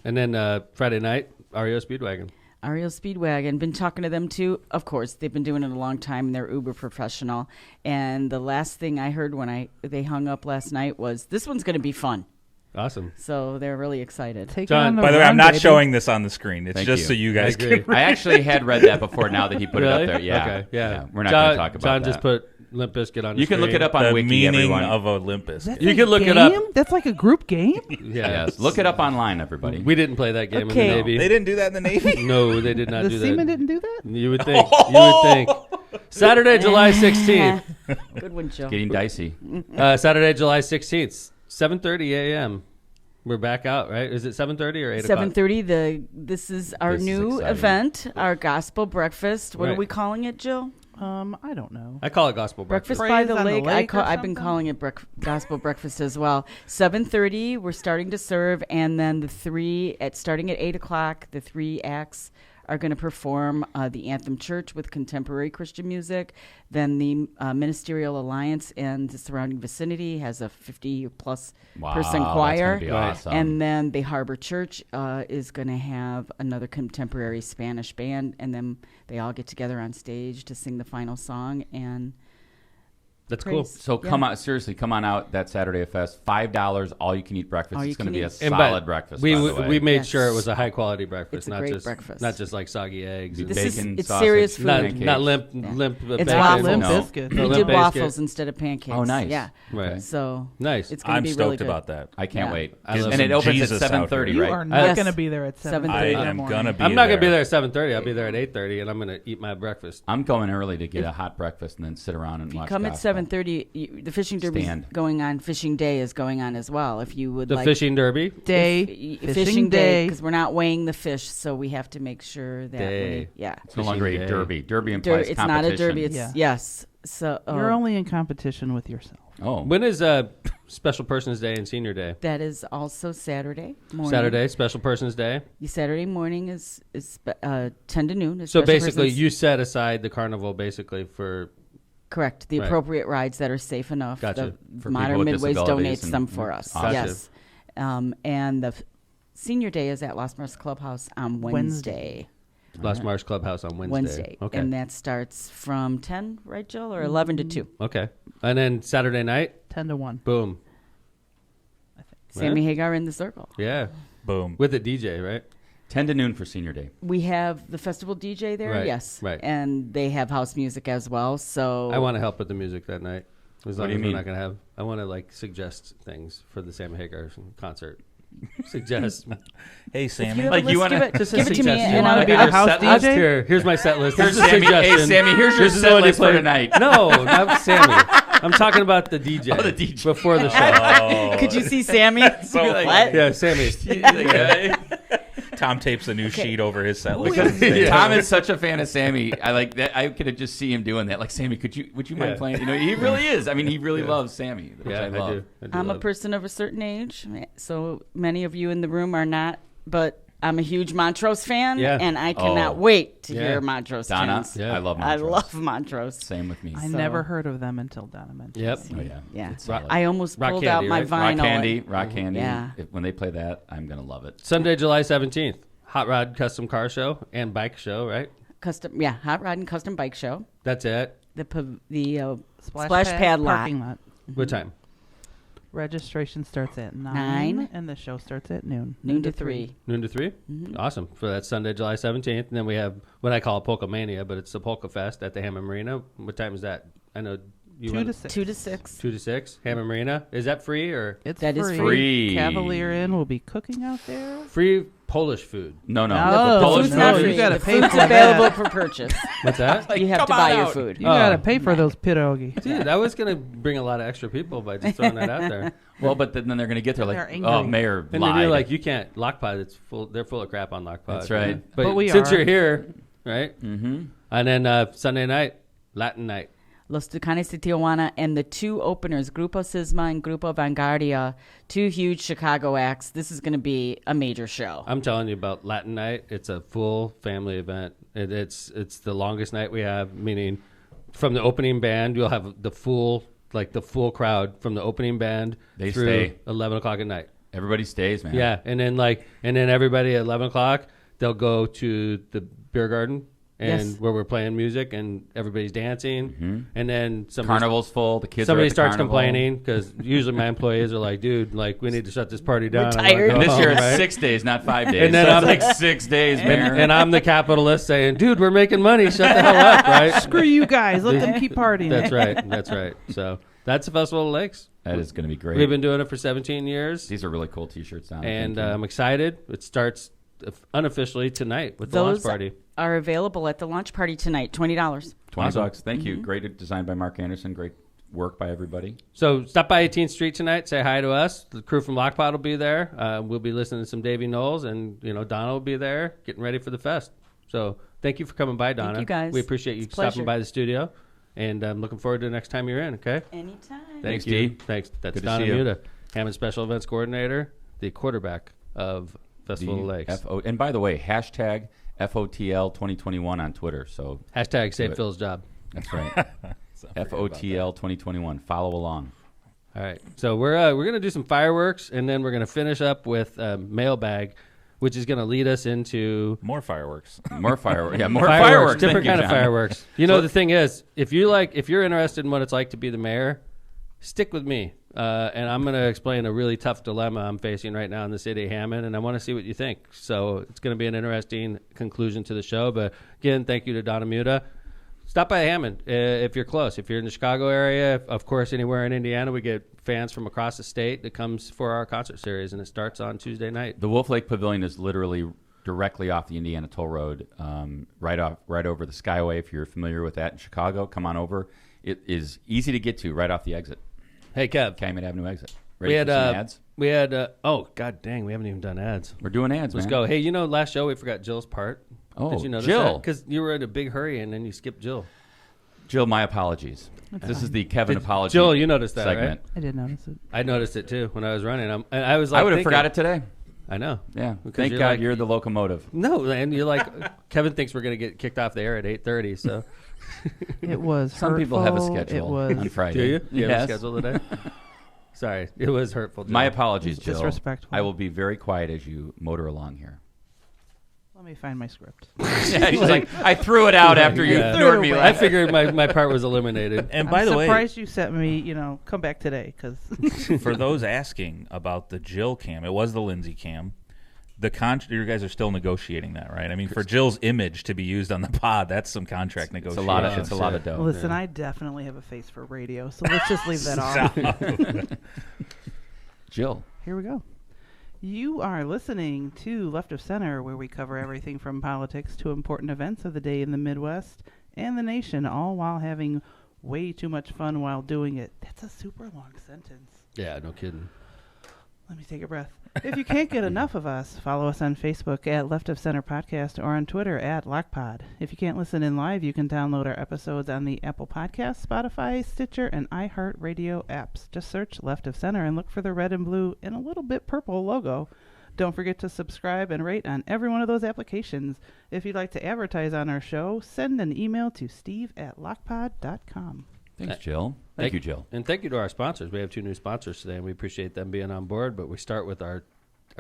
And then Friday night, REO Speedwagon. REO Speedwagon, been talking to them too. Of course, they've been doing it a long time and they're uber professional. And the last thing I heard when they hung up last night was, this one's going to be fun. Awesome. So they're really excited. Take John, it on the By the way, run, I'm not baby. showing this on the screen. It's Thank just you. so you guys I agree. can. I actually had read that before. Now that he put it Really? up there, yeah. Okay. Yeah. We're not John, going to talk about John that. just put Limp Bizkit on the You can look screen. it up on The Wiki, meaning everyone. of Olympus. That's You a can look it up. game? That's like a group game? Yeah. Yes. Look it up online, everybody. We didn't play that game Okay. in the Navy. They didn't do that in the Navy? No, they did not The do seamen that. didn't do that? You would think. You would think. Saturday, July 16th. Good one, Joe. Getting dicey. Saturday, July 16th, 7:30 a.m. We're back out, right? Is it 7:30 or 8 o'clock? 7:30. This is our This is new exciting. event, our gospel breakfast. What are Right. we calling it, Jill? I don't know. I call it gospel breakfast. Breakfast by Praise the on the lake. lake or I've been something? calling it gospel breakfast as well. 7:30. We're starting to serve, and then starting at 8 o'clock. The 3 acts are going to perform the Anthem Church with contemporary Christian music. Then the Ministerial Alliance and the surrounding vicinity has a 50-plus person Wow, choir. That's gonna be awesome. And then the Harbor Church is going to have another contemporary Spanish band, and then they all get together on stage to sing the final song. And That's cool. So come on, seriously, come on out that Saturday at Fest. $5, all you can eat breakfast. It's going to be a solid breakfast. We made sure it was a high quality breakfast, It's a great breakfast. not just like soggy eggs. And Bacon, it's sausage, serious food. not limp. It's bacon. waffles. Limp No. biscuit. We did waffles instead of pancakes. Oh, nice. Yeah. Right. So Nice. it's going to I'm be stoked really good. about that. I can't Yeah. wait. I love And it some opens Jesus at out 7:30, You right? are not Yes. going to be there at 7:30 7:30. I in the am morning. gonna be. I'm not gonna be there. there at 7:30. I'll be there at 8:30, and I'm gonna eat my breakfast. I'm going early to get a hot breakfast and then sit around and If you watch come at gospel. 7:30, the fishing derby Stand. going on. Fishing day is going on as well. If you would The like fishing derby. Day. fishing day, because we're not weighing the fish, so we have to make sure that Day. It's no longer a Fishing day. derby. Derby implies it's competition. not a derby. It's Yeah. yes. So You're only in competition with yourself. Oh, When is Special Persons Day and Senior Day? that is also Saturday morning. Saturday, Special Persons Day. Saturday morning is 10 to noon. is So Special basically, Persons. you set aside the carnival basically for. Correct. The Right. appropriate rides that are safe enough. Gotcha. The For Modern people with Midways disabilities donates and- them for us. Gotcha. Yes. And the senior day is at Lost Mars Clubhouse on Wednesday. Lost Marsh Clubhouse on Wednesday. Okay. And that starts from 10, right, Jill? Or 11 to 2. Okay. And then Saturday night, 10 to 1. boom. Sammy Hagar in the circle. Yeah. Boom. With the DJ, right? 10 to noon for senior day. We have the festival DJ there, Right, yes. right. And they have house music as well. So I want to help with the music that night. As long do you as we're mean? not going to have. I want to like suggest things for the Sam Hagar concert. Suggest. Hey, if Sammy. you have Like, a you list, wanna- give it Just a to me, suggestion. and You I'll wanna be be the our house set DJ. list? Here's my set list. Here's This is a Sammy. Hey, suggestion. Sammy, here's your This is set what he list for played. tonight. No, not Sammy. I'm talking about the DJ. Oh, the DJ. Before the show. Oh, Could you see Sammy? So What? funny. Yeah, Sammy. Tom tapes a new Okay. sheet over his set list. Because Yeah. Tom is such a fan of Sammy. I like that. I could just see him doing that. Like, Sammy, would you mind Yeah. playing? You know, he really is. I mean, he really loves Sammy, which Yeah, I love. do. I do I'm a love- person of a certain age, so many of you in the room are not, but I'm a huge Montrose fan, Yeah. and I cannot Oh. wait to Yeah. hear Montrose Donna, tunes. Yeah. I love I Montrose. love Montrose. Same with me. I So- never heard of them until Donna mentioned Yep. it. Oh, yeah. Yeah. It's solid. I almost Rock pulled Candy, out my right? Rock vinyl. Candy, Rock Candy. Yeah. When they play that, I'm going to love it. Sunday, July 17th. Hot Rod Custom Car Show and Bike Show, right? Hot Rod and Custom Bike Show. That's it. The splash pad lot. parking lot. What time? Registration starts at 9, 9. and the show starts at noon. Noon to 3. Noon to 3? Mm-hmm. Awesome. For that Sunday, July 17th. And then we have what I call Polka Mania, but it's the Polka Fest at the Hammond Marina. What time is that? I know you 2 went to 6. 2 to 6. 2 to 6. Hammond Marina. Is that free or That is free. free. Cavalier Inn will be cooking out there. free Polish food? No. No, The Polish food's food not is- free. You gotta The pay food's for available that. for purchase. What's that? You have to come buy on your out. food. You gotta Oh. pay for those pierogi. Dude, I was going to bring a lot of extra people by just throwing that out there. Well, but then they're going to get there They're like, angry. oh, Mayor And lied. then you're like, you can't. Lockpod, it's full. They're full of crap on Lockpod. That's right. But we since are. you're here, right? Mm-hmm. And then Sunday night, Latin night. Los Tucanes de Tijuana, and the two openers, Grupo Sisma and Grupo Vanguardia, two huge Chicago acts. This is going to be a major show. I'm telling you about Latin night. It's a full family event. It's the longest night we have, meaning from the opening band, you'll have the full crowd from the opening band They through stay. 11 o'clock at night. Everybody stays, man. Yeah, and then everybody at 11 o'clock, they'll go to the beer garden and Yes. where we're playing music and everybody's dancing, and then Carnival's full. The kids. somebody are at the starts carnival. complaining because usually my employees are like, "Dude, like we need to shut this party down." I wanna tired. go And this home," year it's right? 6 days, not 5 days. And then so I'm it's like 6 days, man. and I'm the capitalist saying, "Dude, we're making money. Shut the hell up!" Right? Screw you guys. Let them keep partying. That's right. That's right. So that's the Festival of Lakes. That is going to be great. We've been doing it for 17 years, These are really cool T-shirts, Donna. and Thank you. I'm excited. It starts unofficially tonight with the Those launch party. are available at the launch party tonight, $20. $20. Thank Mm-hmm. you. Great design by Mark Anderson. Great work by everybody. So stop by 18th Street tonight. Say hi to us. The crew from Lockpot will be there. We'll be listening to some Davey Knowles, and Donna will be there, getting ready for the fest. So thank you for coming by, Donna. you, guys. We appreciate you It's a pleasure. stopping by the studio, and I'm looking forward to the next time you're in. Okay. Anytime. Thanks, you. Dee. Thanks. That's Good to Donna see you. Muta, Hammond Special Events Coordinator, the quarterback of Festival of Lakes. And by the way, hashtag FOTL 2021 on Twitter. So Hashtag save it. Phil's job. that's right. FOTL 2021. Follow along. All right. So we're gonna do some fireworks, and then we're gonna finish up with mailbag. which is going to lead us into more fireworks. More fireworks. Yeah, more fireworks. Different kind of fireworks. You know, the thing is, if you're interested in what it's like to be the mayor, stick with me. And I'm going to explain a really tough dilemma I'm facing right now in the city of Hammond, and I want to see what you think. So it's going to be an interesting conclusion to the show. But again, thank you to Donna Muta. Stop by Hammond if you're close. If you're in the Chicago area, of course, anywhere in Indiana, we get fans from across the state that comes for our concert series, and it starts on Tuesday night. The Wolf Lake Pavilion is literally directly off the Indiana Toll Road, right over the Skyway. If you're familiar with that in Chicago, come on over. It is easy to get to right off the exit. Hey, Kev. Calumet Avenue exit. Ready for some ads? We had, oh, god dang, we haven't even done ads. We're doing ads, Let's man. go. Hey, you know, last show we forgot Jill's part. Oh, did you notice Jill. that? Because you were in a big hurry and then you skipped Jill. Jill, my apologies. This is the Kevin apology Jill, you noticed that, segment. right? I did notice it. I noticed it too when I was running. And I was like, I would have forgot it today. I know. Yeah. Because Thank God you're the locomotive. No, and you're like, Kevin thinks we're going to get kicked off the air at 8:30, so. It was Some hurtful. people have a schedule It was on Friday. Do you? You have a Yes. schedule today? Sorry, it was hurtful. Jill. My apologies, Jill. disrespectful. I will be very quiet as you motor along here. Let me find my script. Yeah, she's like, I threw it out after you Yeah. ignored me. I figured my part was eliminated. And by the way, surprised you sent me, come back today, because for those asking about the Jill cam, it was the Lindsay cam. You guys are still negotiating that, right? I mean, for Jill's image to be used on the pod, that's some contract negotiation. It's a lot of dough. listen, I definitely have a face for radio, so let's just leave that off. Jill. Here we go. You are listening to Left of Center, where we cover everything from politics to important events of the day in the Midwest and the nation, all while having way too much fun while doing it. That's a super long sentence. Yeah, no kidding. Let me take a breath. If you can't get enough of us, follow us on Facebook at Left of Center Podcast or on Twitter at LockPod. If you can't listen in live, you can download our episodes on the Apple Podcasts, Spotify, Stitcher, and iHeartRadio apps. Just search Left of Center and look for the red and blue and a little bit purple logo. Don't forget to subscribe and rate on every one of those applications. If you'd like to advertise on our show, send an email to steve@lockpod.com. Thanks, Jill. Thank you, Jill. And thank you to our sponsors. We have 2 new sponsors today, and we appreciate them being on board. But we start with our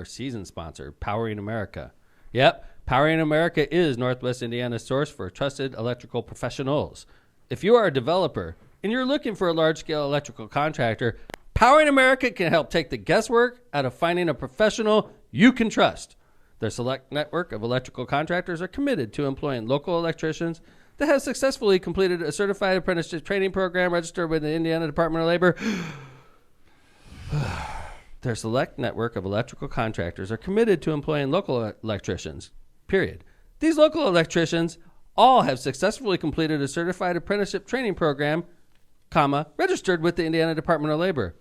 season sponsor, Powering America. Yep, Powering America is Northwest Indiana's source for trusted electrical professionals. If you are a developer and you're looking for a large-scale electrical contractor, Powering America can help take the guesswork out of finding a professional you can trust. Their select network of electrical contractors are committed to employing local electricians that have successfully completed a certified apprenticeship training program registered with the Indiana Department of Labor. Their select network of electrical contractors are committed to employing local electricians, period. These local electricians all have successfully completed a certified apprenticeship training program, registered with the Indiana Department of Labor.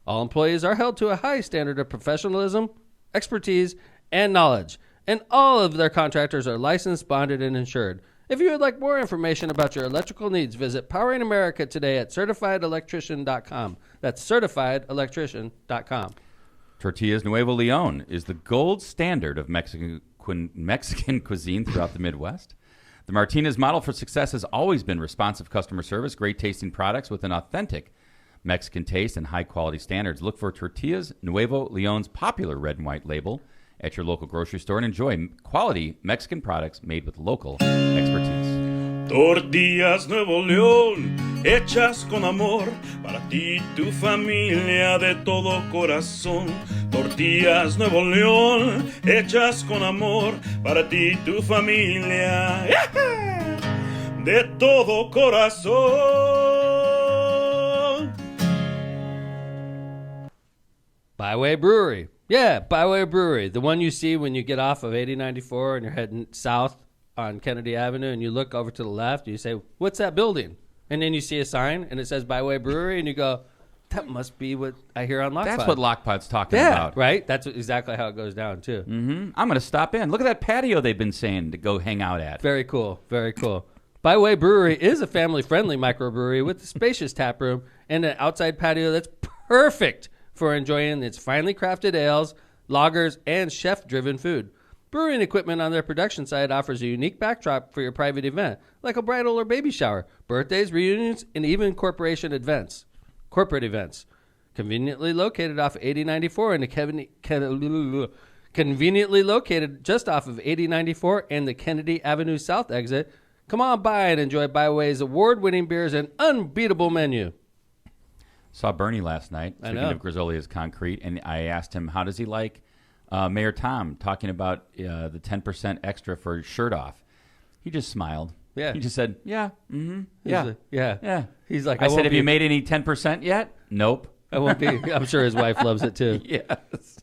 All employees are held to a high standard of professionalism, expertise, and knowledge, and all of their contractors are licensed, bonded, and insured. If you would like more information about your electrical needs, visit Powering America today at CertifiedElectrician.com. That's CertifiedElectrician.com. Tortillas Nuevo Leon is the gold standard of Mexican cuisine throughout the Midwest. The Martinez model for success has always been responsive customer service, great tasting products with an authentic Mexican taste and high-quality standards. Look for Tortillas Nuevo Leon's popular red and white label at your local grocery store and enjoy quality Mexican products made with local expertise. Tortillas Nuevo León, hechas con amor, para ti y tu familia de todo corazón. Tortillas Nuevo León, hechas con amor, para ti y tu familia, de todo corazón. Byway Brewery. Yeah, Byway Brewery. The one you see when you get off of 8094 and you're heading south on Kennedy Avenue and you look over to the left and you say, what's that building? And then you see a sign and it says Byway Brewery and you go, that must be what I hear on Lockpod. That's what Lockpod's talking yeah, about. Right? That's exactly how it goes down, too. Mm-hmm. I'm going to stop in. Look at that patio they've been saying to go hang out at. Very cool. Very cool. Byway Brewery is a family-friendly microbrewery with a spacious tap room and an outside patio that's perfect for enjoying its finely crafted ales, lagers, and chef-driven food. Brewing equipment on their production site offers a unique backdrop for your private event, like a bridal or baby shower, birthdays, reunions, and even corporate events. Conveniently located off 8094 in the Conveniently located just off of 8094 and the Kennedy Avenue South exit. Come on by and enjoy Byway's award-winning beers and unbeatable menu. Saw Bernie last night, speaking of Grizzolia's Concrete, and I asked him, how does he like Mayor Tom talking about the 10% extra for shirt off? He just smiled. Yeah. He just said, yeah, yeah. Yeah. He's like, I said, have you made any 10% yet? Nope. I won't be. I'm sure his wife loves it too. Yes.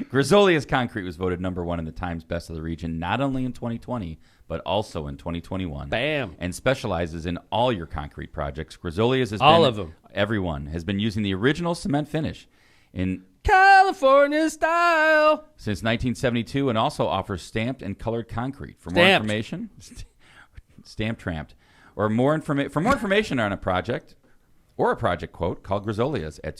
Grizzolia's Concrete was voted #1 in the Times Best of the Region, not only in 2020, but also in 2021. Bam. And specializes in all your concrete projects. Grizzolia's has all been, of them. Everyone has been using the original cement finish in California style since 1972, and also offers stamped and colored concrete. For more Stamped. information, stamp tramped, or for more information on a project or a project quote, call Grizzolia's at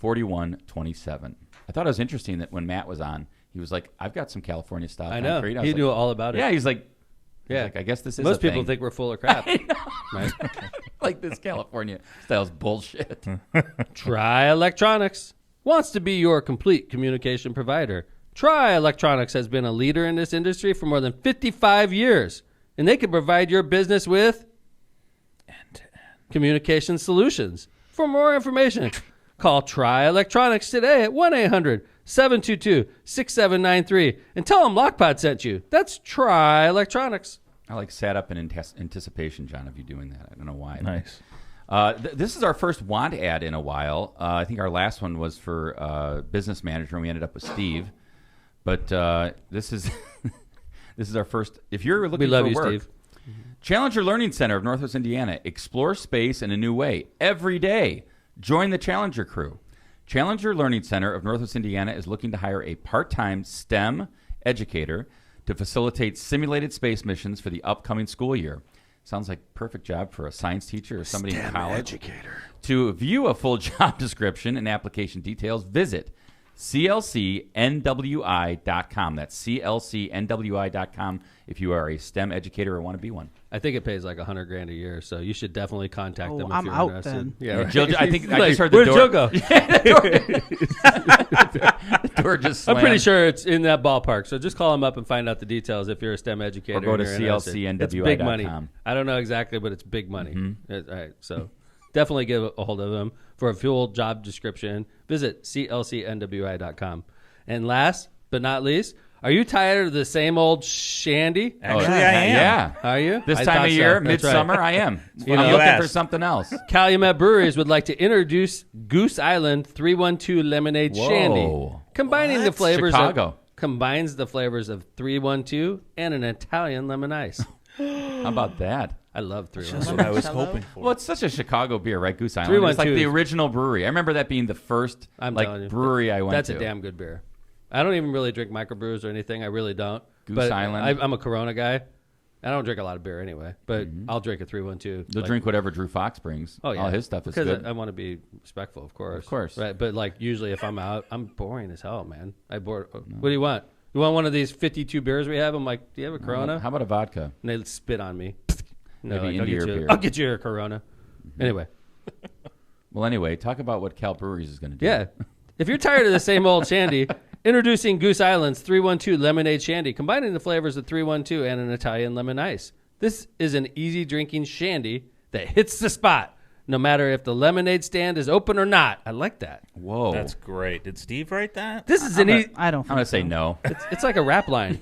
219-659-4127. I thought it was interesting that when Matt was on, he was like, I've got some California style I know. concrete. I He was knew like, all about it. yeah, he's like, Yeah. I guess this is Most a people thing. think we're full of crap. Right? Like this California style's bullshit. Try Electronics wants to be your complete communication provider. Try Electronics has been a leader in this industry for more than 55 years, and they can provide your business with end-to-end communication solutions. For more information, call Try Electronics today at 1-800-722-6793 and tell them Lockpod sent you. That's Try Electronics. I like sat up in anticipation, John, of you doing that. I don't know why. Nice. This is our first want ad in a while. I think our last one was for business manager, and we ended up with Steve. But this is this is our first. If you're looking We love for you, work, Steve. Challenger Learning Center of Northwest Indiana. Explore space in a new way every day. Join the Challenger crew. Challenger Learning Center of Northwest Indiana is looking to hire a part-time STEM educator to facilitate simulated space missions for the upcoming school year. Sounds like a perfect job for a science teacher or somebody in college. Educator. To view a full job description and application details, visit clcnwi.com. That's clcnwi.com if you are a STEM educator or want to be one. I think it pays like $100,000 a year, so you should definitely contact them if I'm you're out interested. then. Yeah, right. Jill, I think I Like, just heard the where'd door. Jill go? The door just I'm slammed. pretty sure it's in that ballpark. So just call them up and find out the details if you're a STEM educator. Or go to and you're interested. clcnwi.com. It's big money. I don't know exactly, but it's big money. Mm-hmm. All right, so definitely give a hold of them for a full job description. Visit clcnwi.com. And last but not least, are you tired of the same old shandy? Actually, I am. Yeah. Are you? This I time thought of year, so. That's midsummer, right. I am. You I'm know, looking asked. for something else. Calumet Breweries would like to introduce Goose Island 312 Lemonade Whoa. Shandy, combining the flavors Chicago. combines the flavors of 312 and an Italian lemon ice. How about that? I love That's 312. what I was hoping for. Well, it's such a Chicago beer, right? Goose Island. It's like 312 the is- original brewery. I remember that being the first I'm telling you. brewery I went That's to. a damn good beer. I don't even really drink microbrews or anything. I really don't. Goose but Island. I'm a Corona guy. I don't drink a lot of beer anyway, but I'll drink a 312. You'll drink whatever Drew Fox brings. Oh yeah, All his stuff is because good. I want to be respectful, of course. Of course. Right? But like usually, if I'm out, I'm boring as hell, man. What do you want? You want one of these 52 beers we have? I'm like, do you have a Corona? How about a vodka? And they spit on me. No, Maybe I'll India get you. beer. I'll get you a Corona. Anyway, Well, anyway, talk about what Cal Breweries is going to do. yeah. If you're tired of the same old shandy, introducing Goose Island's 312 Lemonade Shandy, combining the flavors of 312 and an Italian lemon ice. This is an easy drinking shandy that hits the spot, no matter if the lemonade stand is open or not. I like that. Whoa. That's great. Did Steve write that? This is an easy. I don't I'm think going to say so. no. It's like a rap line.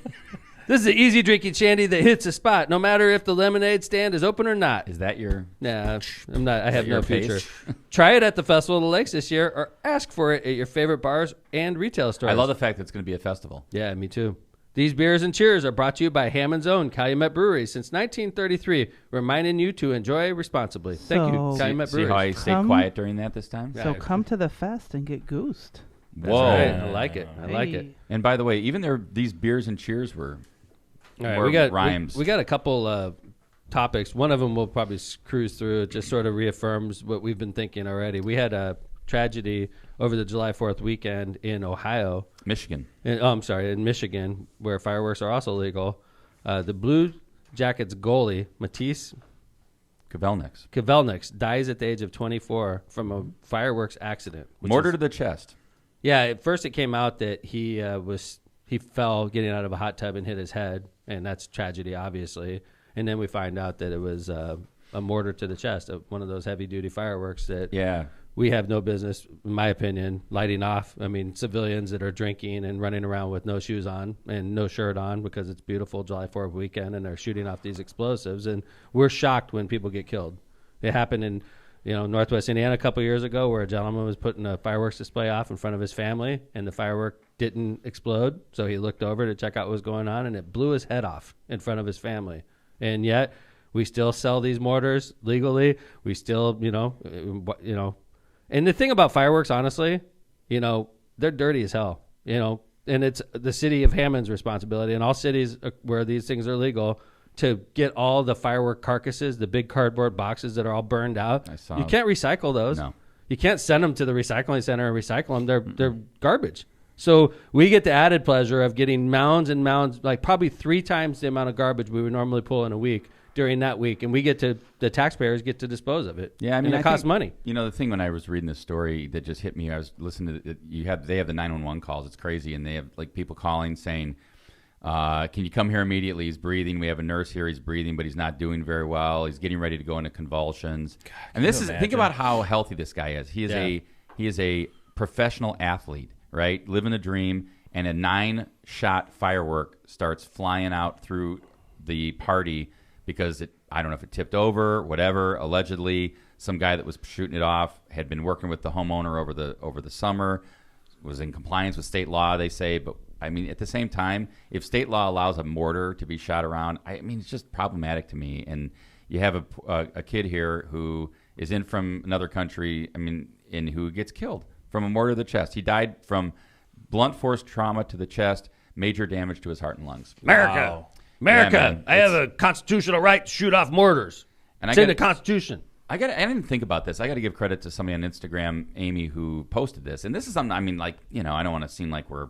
This is an easy drinking shandy that hits the spot, no matter if the lemonade stand is open or not. Is that your... Nah, I'm not. I have your no pace? future. Try it at the Festival of the Lakes this year, or ask for it at your favorite bars and retail stores. I love the fact that it's going to be a festival. Yeah, me too. These beers and cheers are brought to you by Hammond's own Calumet Brewery since 1933, reminding you to enjoy responsibly. Thank you, So- Calumet See Brewery. how I stayed quiet during that this time? So come to the fest and get goosed. That's Whoa. right. I like it. I like it. Hey. And by the way, even these beers and cheers were... All right, More we got rhymes. We got a couple topics. One of them we'll probably cruise through. It just sort of reaffirms what we've been thinking already. We had a tragedy over the July 4th weekend in Ohio. Michigan. In Michigan, where fireworks are also legal. The Blue Jackets goalie, Matiss Kivlenieks, dies at the age of 24 from a fireworks accident. Mortar to the chest. Yeah, at first it came out that he fell getting out of a hot tub and hit his head, and that's tragedy, obviously. And then we find out that it was a mortar to the chest, one of those heavy-duty fireworks that we have no business, in my opinion, lighting off. I mean, civilians that are drinking and running around with no shoes on and no shirt on because it's beautiful July 4th weekend, and they're shooting off these explosives. And we're shocked when people get killed. It happened in Northwest Indiana a couple years ago where a gentleman was putting a fireworks display off in front of his family, and the firework didn't explode. So he looked over to check out what was going on, and it blew his head off in front of his family. And yet we still sell these mortars legally. We still, and the thing about fireworks, honestly, they're dirty as hell, and it's the city of Hammond's responsibility, and all cities where these things are legal, to get all the firework carcasses, the big cardboard boxes that are all burned out. You can't recycle those. No. You can't send them to the recycling center and recycle them. They're garbage. So we get the added pleasure of getting mounds and mounds, like probably 3 times the amount of garbage we would normally pull in a week during that week, and the taxpayers get to dispose of it. Yeah, I mean, and it costs money. The thing when I was reading this story that just hit me, I was listening to they have the 911 calls. It's crazy, and they have like people calling saying, "Can you come here immediately? He's breathing. We have a nurse here. He's breathing, but he's not doing very well. He's getting ready to go into convulsions." God, and think about how healthy this guy is. He is a professional athlete, right? Living the dream, and a 9-shot firework starts flying out through the party. Because I don't know if it tipped over, whatever. Allegedly, some guy that was shooting it off had been working with the homeowner over the summer, was in compliance with state law, they say. But I mean, at the same time, if state law allows a mortar to be shot around, I mean, it's just problematic to me. And you have a kid here who is in from another country, and who gets killed from a mortar to the chest. He died from blunt force trauma to the chest, major damage to his heart and lungs. America, I have a constitutional right to shoot off mortars. And it's in the Constitution. I didn't think about this. I got to give credit to somebody on Instagram, Amy, who posted this. And this is something, I don't want to seem like we're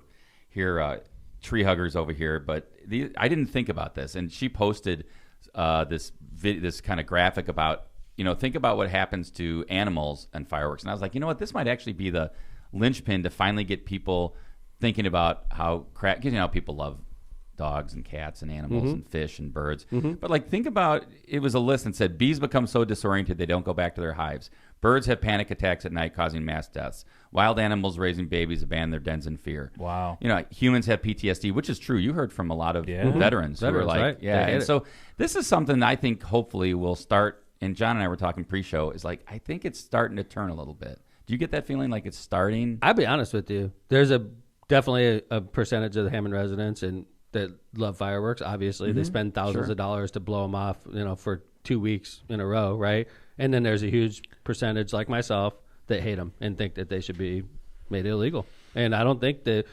here tree huggers over here, but I didn't think about this. And she posted this kind of graphic about, think about what happens to animals and fireworks. And I was like, you know what, this might actually be the linchpin to finally get people thinking about how people love dogs and cats and animals and fish and birds. But think about, it was a list and said, bees become so disoriented they don't go back to their hives. Birds have panic attacks at night causing mass deaths. Wild animals raising babies abandon their dens in fear. Wow. Humans have PTSD, which is true. You heard from a lot of veterans who are like, right? And so this is something that I think hopefully will start, and John and I were talking pre-show, is like, I think it's starting to turn a little bit. Do you get that feeling like it's starting? I'll be honest with you. There's definitely a percentage of the Hammond residents that love fireworks. Obviously, they spend thousands of dollars to blow them off, for 2 weeks in a row, right? And then there's a huge percentage, like myself, that hate them and think that they should be made illegal. And I don't think that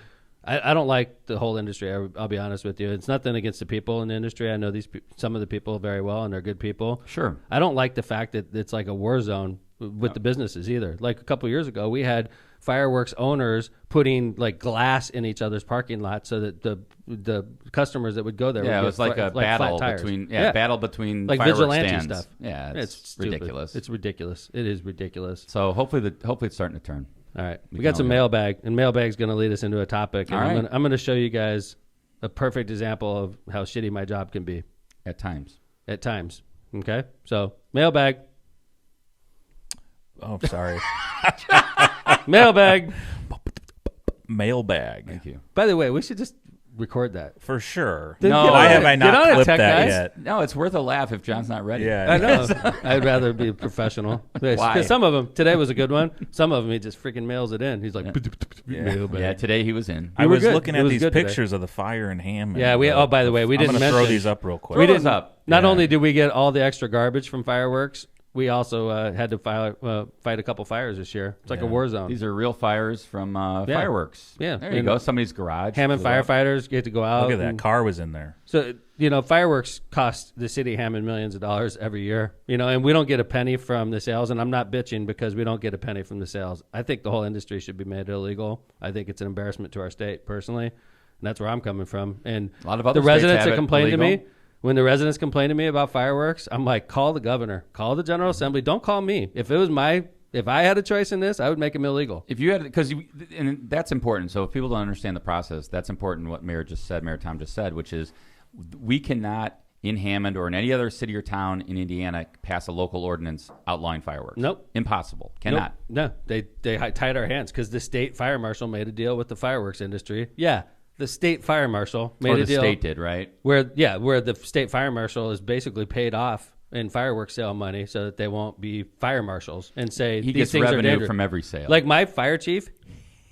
I don't like the whole industry. I'll be honest with you. It's nothing against the people in the industry. I know some of the people very well, and they're good people. Sure. I don't like the fact that it's like a war zone with the businesses either. Like a couple of years ago, we had fireworks owners putting like glass in each other's parking lot so that the customers that would go there would it was like a battle between like fireworks vigilante stands. stuff. Yeah, it's ridiculous. It's ridiculous. It is ridiculous. So hopefully it's starting to turn. All right, we got some mailbag, and mailbag's going to lead us into a topic. And I'm going to show you guys a perfect example of how shitty my job can be at times. Okay, so mailbag. Oh, sorry. Mailbag. Thank you. By the way, we should just record that. For sure. No, why have I not clipped that guys. yet? No, it's worth a laugh if John's not ready. Yeah, I know. I'd rather be professional. Why? Because some of them, today was a good one. Some of them, he just freaking mails it in. He's like, mailbag. Yeah, today he was in. I was good. looking It at was these good today. pictures of the fire in Hammond. Yeah, by the way, we didn't I'm mention. gonna throw these up real quick. We didn't up. Not Yeah. only did we get all the extra garbage from fireworks, we also had to fight a couple fires this year. It's like a war zone. These are real fires from fireworks. Yeah. There you go. Somebody's garage. Hammond firefighters get to go out. Look at that. Car was in there. So, fireworks cost the city of Hammond millions of dollars every year, and we don't get a penny from the sales. And I'm not bitching because we don't get a penny from the sales. I think the whole industry should be made illegal. I think it's an embarrassment to our state personally. And that's where I'm coming from. And a lot of other the residents states that complain to me, illegal. when the residents complain to me about fireworks, I'm like, call the governor, call the General Assembly. Don't call me. If it If I had a choice in this, I would make them illegal. If you had, and that's important. So if people don't understand the process, that's important. What Mayor Tom just said, which is we cannot in Hammond or in any other city or town in Indiana pass a local ordinance outlawing fireworks. Nope. Impossible. Cannot. Nope. No, they tied our hands because the state fire marshal made a deal with the fireworks industry. Yeah, the state fire marshal made a deal. Or the state did, right? Where the state fire marshal is basically paid off in fireworks sale money so that they won't be fire marshals and say he these gets things are revenue dangerous. from every sale. Like my fire chief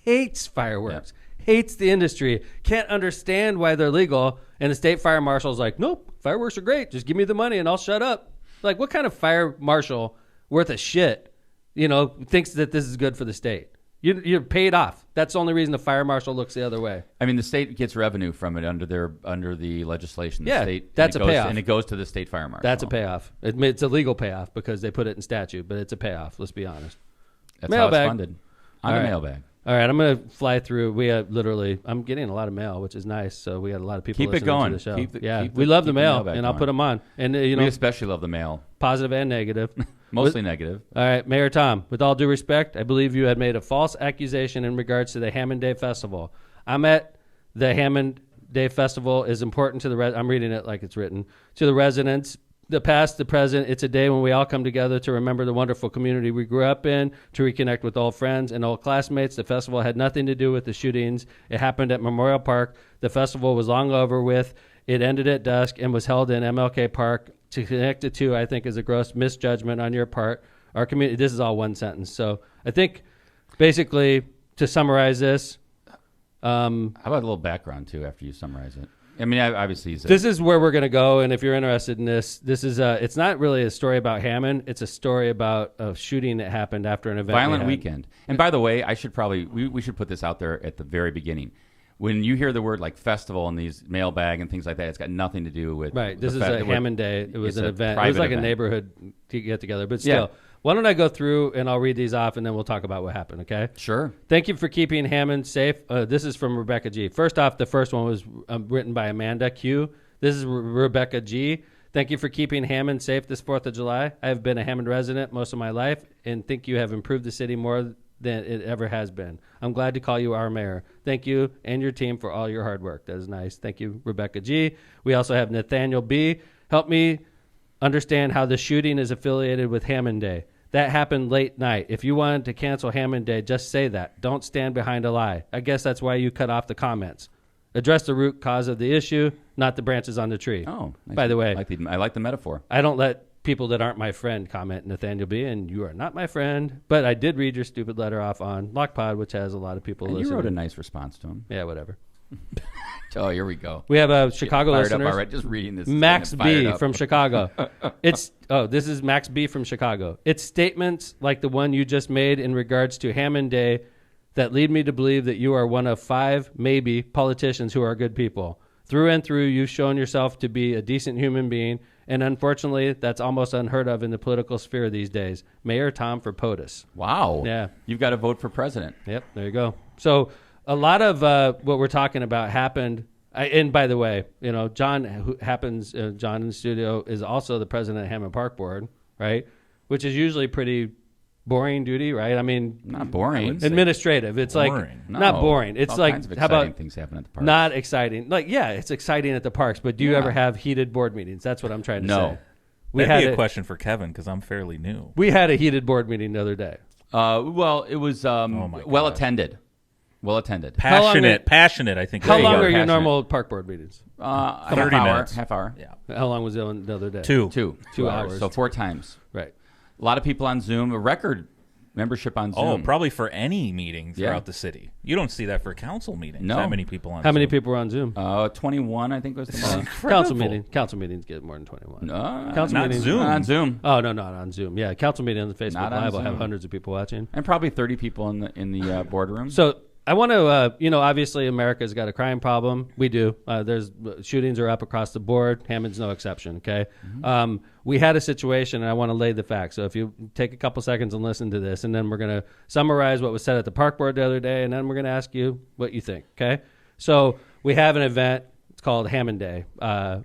hates fireworks, hates the industry, can't understand why they're legal, and the state fire marshal's like, nope, fireworks are great, just give me the money and I'll shut up. Like, what kind of fire marshal worth a shit, thinks that this is good for the state? You're paid off. That's the only reason the fire marshal looks the other way. I mean, the state gets revenue from it under the legislation. Yeah, state, that's a payoff. And it goes to the state fire marshal. That's a payoff. It's a legal payoff because they put it in statute, but it's a payoff. Let's be honest. That's mailbag. how it's funded. On the mailbag. All right, I'm going to fly through. We I'm getting a lot of mail, which is nice. So we got a lot of people Keep it listening going. to the show. We love the mail, mailbag and I'll going. put them on. And we especially love the mail. Positive and negative. Mostly negative. All right, Mayor Tom, with all due respect, I believe you had made a false accusation in regards to the Hammond Day Festival. I'm at the Hammond Day Festival is important to the I'm reading it like it's written. To the residents, the past, the present, it's a day when we all come together to remember the wonderful community we grew up in, to reconnect with old friends and old classmates. The festival had nothing to do with the shootings. It happened at Memorial Park. The festival was long over with. It ended at dusk and was held in MLK Park. To connect the two, I think, is a gross misjudgment on your part. Our community, this is all one sentence. So I think basically to summarize this. How about a little background, too, after you summarize it? I mean, obviously, this is where we're going to go, and if you're interested in this is it's not really a story about Hammond. It's a story about a shooting that happened after an event. Violent weekend. And by the way, I should probably we should put this out there at the very beginning. When you hear the word like festival and these mailbag and things like that, it's got nothing to do with right. This is a Hammond Day. It was an event. It was like a neighborhood get together, but still. Yeah. Why don't I go through and I'll read these off and then we'll talk about what happened, okay? Sure. Thank you for keeping Hammond safe. This is from Rebecca G. First off, the first one was written by Amanda Q. This is Rebecca G. Thank you for keeping Hammond safe this 4th of July. I have been a Hammond resident most of my life and think you have improved the city more than it ever has been. I'm glad to call you our mayor. Thank you and your team for all your hard work. That is nice. Thank you, Rebecca G. We also have Nathaniel B. Help me understand how the shooting is affiliated with Hammond Day. That happened late night. If you wanted to cancel Hammond Day, just say that. Don't stand behind a lie. I guess that's why you cut off the comments. Address the root cause of the issue, not the branches on the tree. Oh, nice. By the way, I like the metaphor. I don't let people that aren't my friend comment, Nathaniel B., and you are not my friend. But I did read your stupid letter off on LockPod, which has a lot of people and listening. You wrote a nice response to him. Yeah, whatever. Oh, here we go. We have a Chicago listener. All right, just reading this. Max B from Chicago. This is Max B from Chicago. It's statements like the one you just made in regards to Hammond Day that lead me to believe that you are one of 5, maybe, politicians who are good people. Through and through, you've shown yourself to be a decent human being, and unfortunately, that's almost unheard of in the political sphere these days. Mayor Tom for POTUS. Wow. Yeah. You've got to vote for president. Yep, there you go. So a lot of what we're talking about happened. And by the way, John John in the studio is also the president of Hammond Park Board, right? Which is usually pretty boring duty, right? I mean, not boring. Administrative. It's boring. Like not boring. It's all like kinds of how about things happen at the parks. Not exciting. Like it's exciting at the parks, but do you ever have heated board meetings? That's what I'm trying to say. That'd be a question for Kevin because I'm fairly new. We had a heated board meeting the other day. Well, it was well attended. Well attended. Passionate, I think. How long are your normal park board meetings? 30 minutes. Half hour. Yeah. How long was it the other day? 2 hours. So 4 times. Right. A lot of people on Zoom. A record membership on Zoom. Oh, probably for any meeting throughout the city. You don't see that for council meetings. No. That many people on Zoom. How many people were on Zoom? 21, I think was the most. Council meetings get more than 21. Council meetings. Zoom. On Zoom. Oh, no, not on Zoom. Yeah, council meeting on the Facebook Live will have hundreds of people watching. And probably 30 people in the boardroom. So I want to, obviously America's got a crime problem. We do. There's shootings are up across the board. Hammond's no exception, okay? Mm-hmm. We had a situation, and I want to lay the facts. So if you take a couple seconds and listen to this, and then we're going to summarize what was said at the park board the other day, and then we're going to ask you what you think, okay? So we have an event. It's called Hammond Day.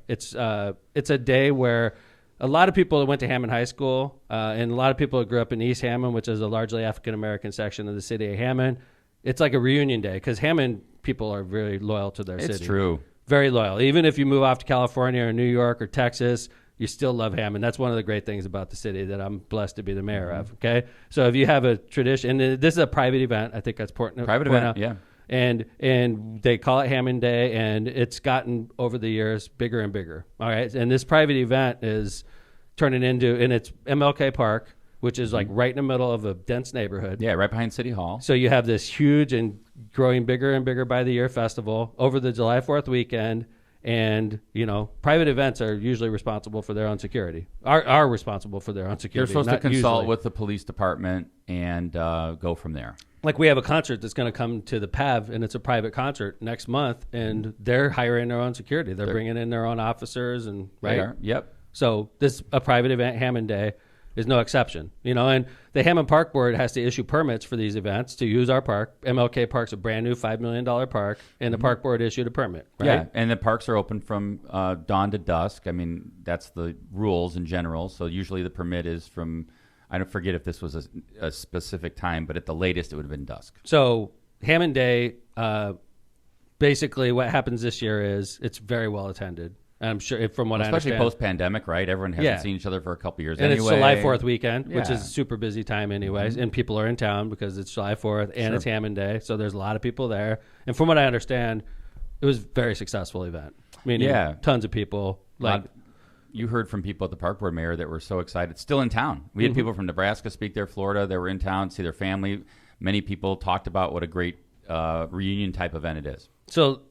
It's a day where a lot of people that went to Hammond High School, and a lot of people that grew up in East Hammond, which is a largely African-American section of the city of Hammond, it's like a reunion day because Hammond people are very loyal to their city. It's true. Very loyal. Even if you move off to California or New York or Texas, you still love Hammond. That's one of the great things about the city that I'm blessed to be the mayor of, okay? So if you have a tradition, and this is a private event. I think that's important. Private event, yeah. And they call it Hammond Day, and it's gotten, over the years, bigger and bigger, all right? And this private event is turning into, and it's MLK Park, which is like right in the middle of a dense neighborhood. Yeah, right behind City Hall. So you have this huge and growing bigger and bigger by the year festival over the July 4th weekend. And, you know, private events are usually responsible for their own security, are responsible for their own security. You're supposed to consult usually with the police department and go from there. Like we have a concert that's going to come to the PAV, and it's a private concert next month, and they're hiring their own security. They're bringing in their own officers, and right? They are. Yep. So this, a private event, Hammond Day, is no exception, you know, and the Hammond Park Board has to issue permits for these events to use our park. MLK Park's a brand new $5 million park, and the park board issued a permit, right? Yeah, and the parks are open from dawn to dusk. I mean, that's the rules in general. So usually the permit is from, I don't forget if this was a specific time, but at the latest it would have been dusk. So Hammond Day, basically what happens this year is it's very well attended. I'm sure from what I understand. Especially post-pandemic, right? Everyone hasn't seen each other for a couple years and anyway. it's July 4th weekend, which Yeah. is a super busy time anyways. And people are in town because it's July 4th and it's Hammond Day. So there's a lot of people there. And from what I understand, it was a very successful event. Meaning tons of people. Like you heard from people at the park board, Mayor, that were so excited. Still in town. We had people from Nebraska speak there, Florida. They were in town, see their family. Many people talked about what a great reunion type event it is. So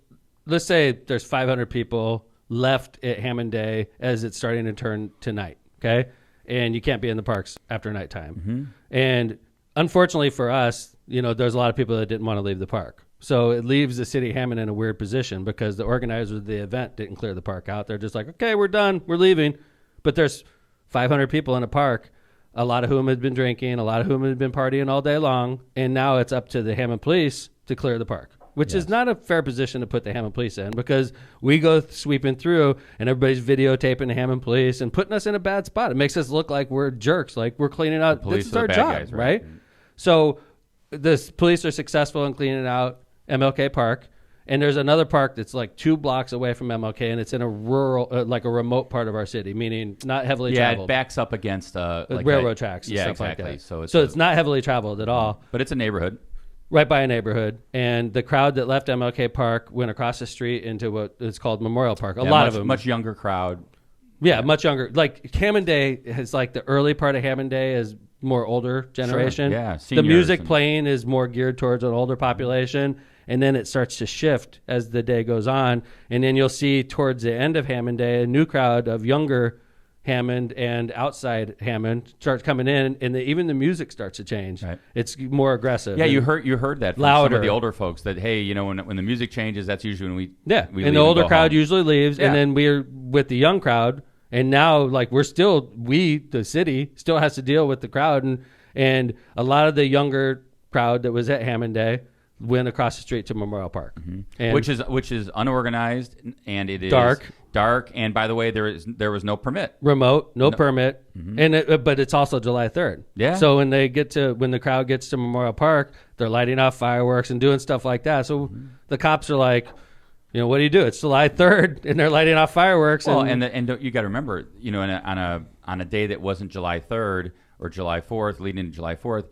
let's say there's 500 people left at Hammond Day as it's starting to turn to night, okay? And you can't be in the parks after nighttime. And unfortunately for us, you know, there's a lot of people that didn't want to leave the park. So it leaves the city of Hammond in a weird position because the organizers of the event didn't clear the park out. They're just like, okay, we're done, we're leaving. But there's 500 people in a park, a lot of whom had been drinking, a lot of whom had been partying all day long, and now it's up to the Hammond police to clear the park. Which is not a fair position to put the Hammond police in because we go sweeping through and everybody's videotaping the Hammond police and putting us in a bad spot. It makes us look like we're jerks, like we're cleaning out. This is our job, guys, right? So the police are successful in cleaning out MLK Park, and there's another park that's like 2 blocks away from MLK, and it's in a rural, like a remote part of our city, meaning not heavily traveled. Yeah, it backs up against like railroad tracks and stuff exactly. like that. So it's not heavily traveled at all. But it's a neighborhood. Right by a neighborhood, and the crowd that left MLK Park went across the street into what is called Memorial Park. A lot of them, much younger crowd. Yeah, much younger. Like Hammond Day is like the early part of Hammond Day is more older generation. Sure. Yeah, the music playing is more geared towards an older population, and then it starts to shift as the day goes on, and then you'll see towards the end of Hammond Day a new crowd of younger Hammond and outside Hammond starts coming in, and even the music starts to change. Right. It's more aggressive. Yeah, you heard that from louder. Some of the older folks that, hey, you know, when the music changes, that's usually when we and the older crowd home. usually leaves, and then we're with the young crowd, and now like the city still has to deal with the crowd, and a lot of the younger crowd that was at Hammond Day went across the street to Memorial Park, and which is unorganized, and it is dark. And by the way, there was no permit, remote, no permit, and but it's also July 3rd. Yeah. So when the crowd gets to Memorial Park, they're lighting off fireworks and doing stuff like that. So the cops are like, you know, what do you do? It's July 3rd, and they're lighting off fireworks. Well, and you got to remember, you know, on a day that wasn't July 3rd or July 4th, leading into July 4th,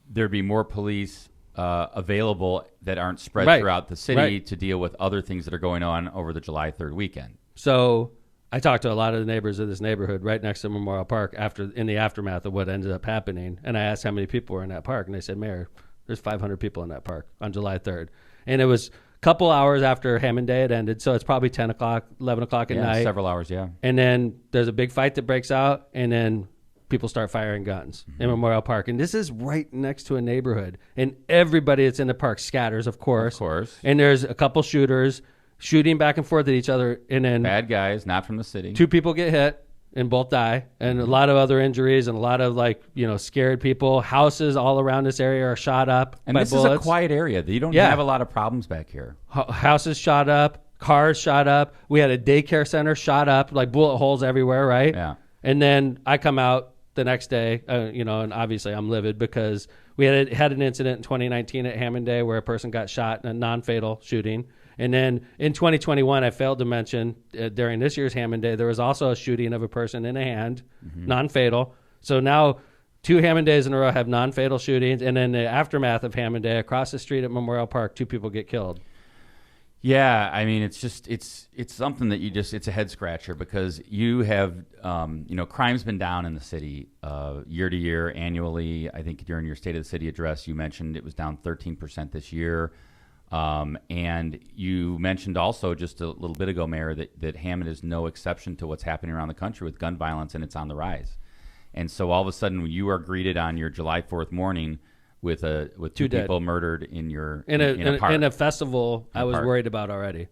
there'd be more police available that aren't spread throughout the city to deal with other things that are going on over the July 3rd weekend. So I talked to a lot of the neighbors of this neighborhood right next to Memorial Park in the aftermath of what ended up happening, and I asked how many people were in that park, and they said, Mayor, there's 500 people in that park on July 3rd. And it was a couple hours after Hammond Day had ended, so it's probably 10 o'clock, 11 o'clock at night. Several hours, And then there's a big fight that breaks out, and then people start firing guns in Memorial Park. And this is right next to a neighborhood. And everybody that's in the park scatters, of course. Of course. And there's a couple shooters shooting back and forth at each other. And then bad guys, not from the city. 2 people get hit and both die. And a lot of other injuries and a lot of scared people. Houses all around this area are shot up by bullets. And this is a quiet area. You don't have a lot of problems back here. Houses shot up. Cars shot up. We had a daycare center shot up. Like bullet holes everywhere, right? Yeah. And then I come out the next day, and obviously I'm livid because we had an incident in 2019 at Hammond Day where a person got shot in a non-fatal shooting. And then in 2021, I failed to mention during this year's Hammond Day, there was also a shooting of a person in a hand, non-fatal. So now 2 Hammond Days in a row have non-fatal shootings. And then the aftermath of Hammond Day, across the street at Memorial Park, 2 people get killed. Yeah, I mean, it's something that it's a head scratcher because you have, crime's been down in the city year to year, annually. I think during your State of the City address, you mentioned it was down 13% this year. And you mentioned also just a little bit ago, Mayor, that Hammond is no exception to what's happening around the country with gun violence, and it's on the rise. And so all of a sudden, you are greeted on your July 4th morning with 2 people murdered in a park. In a festival I was worried about already.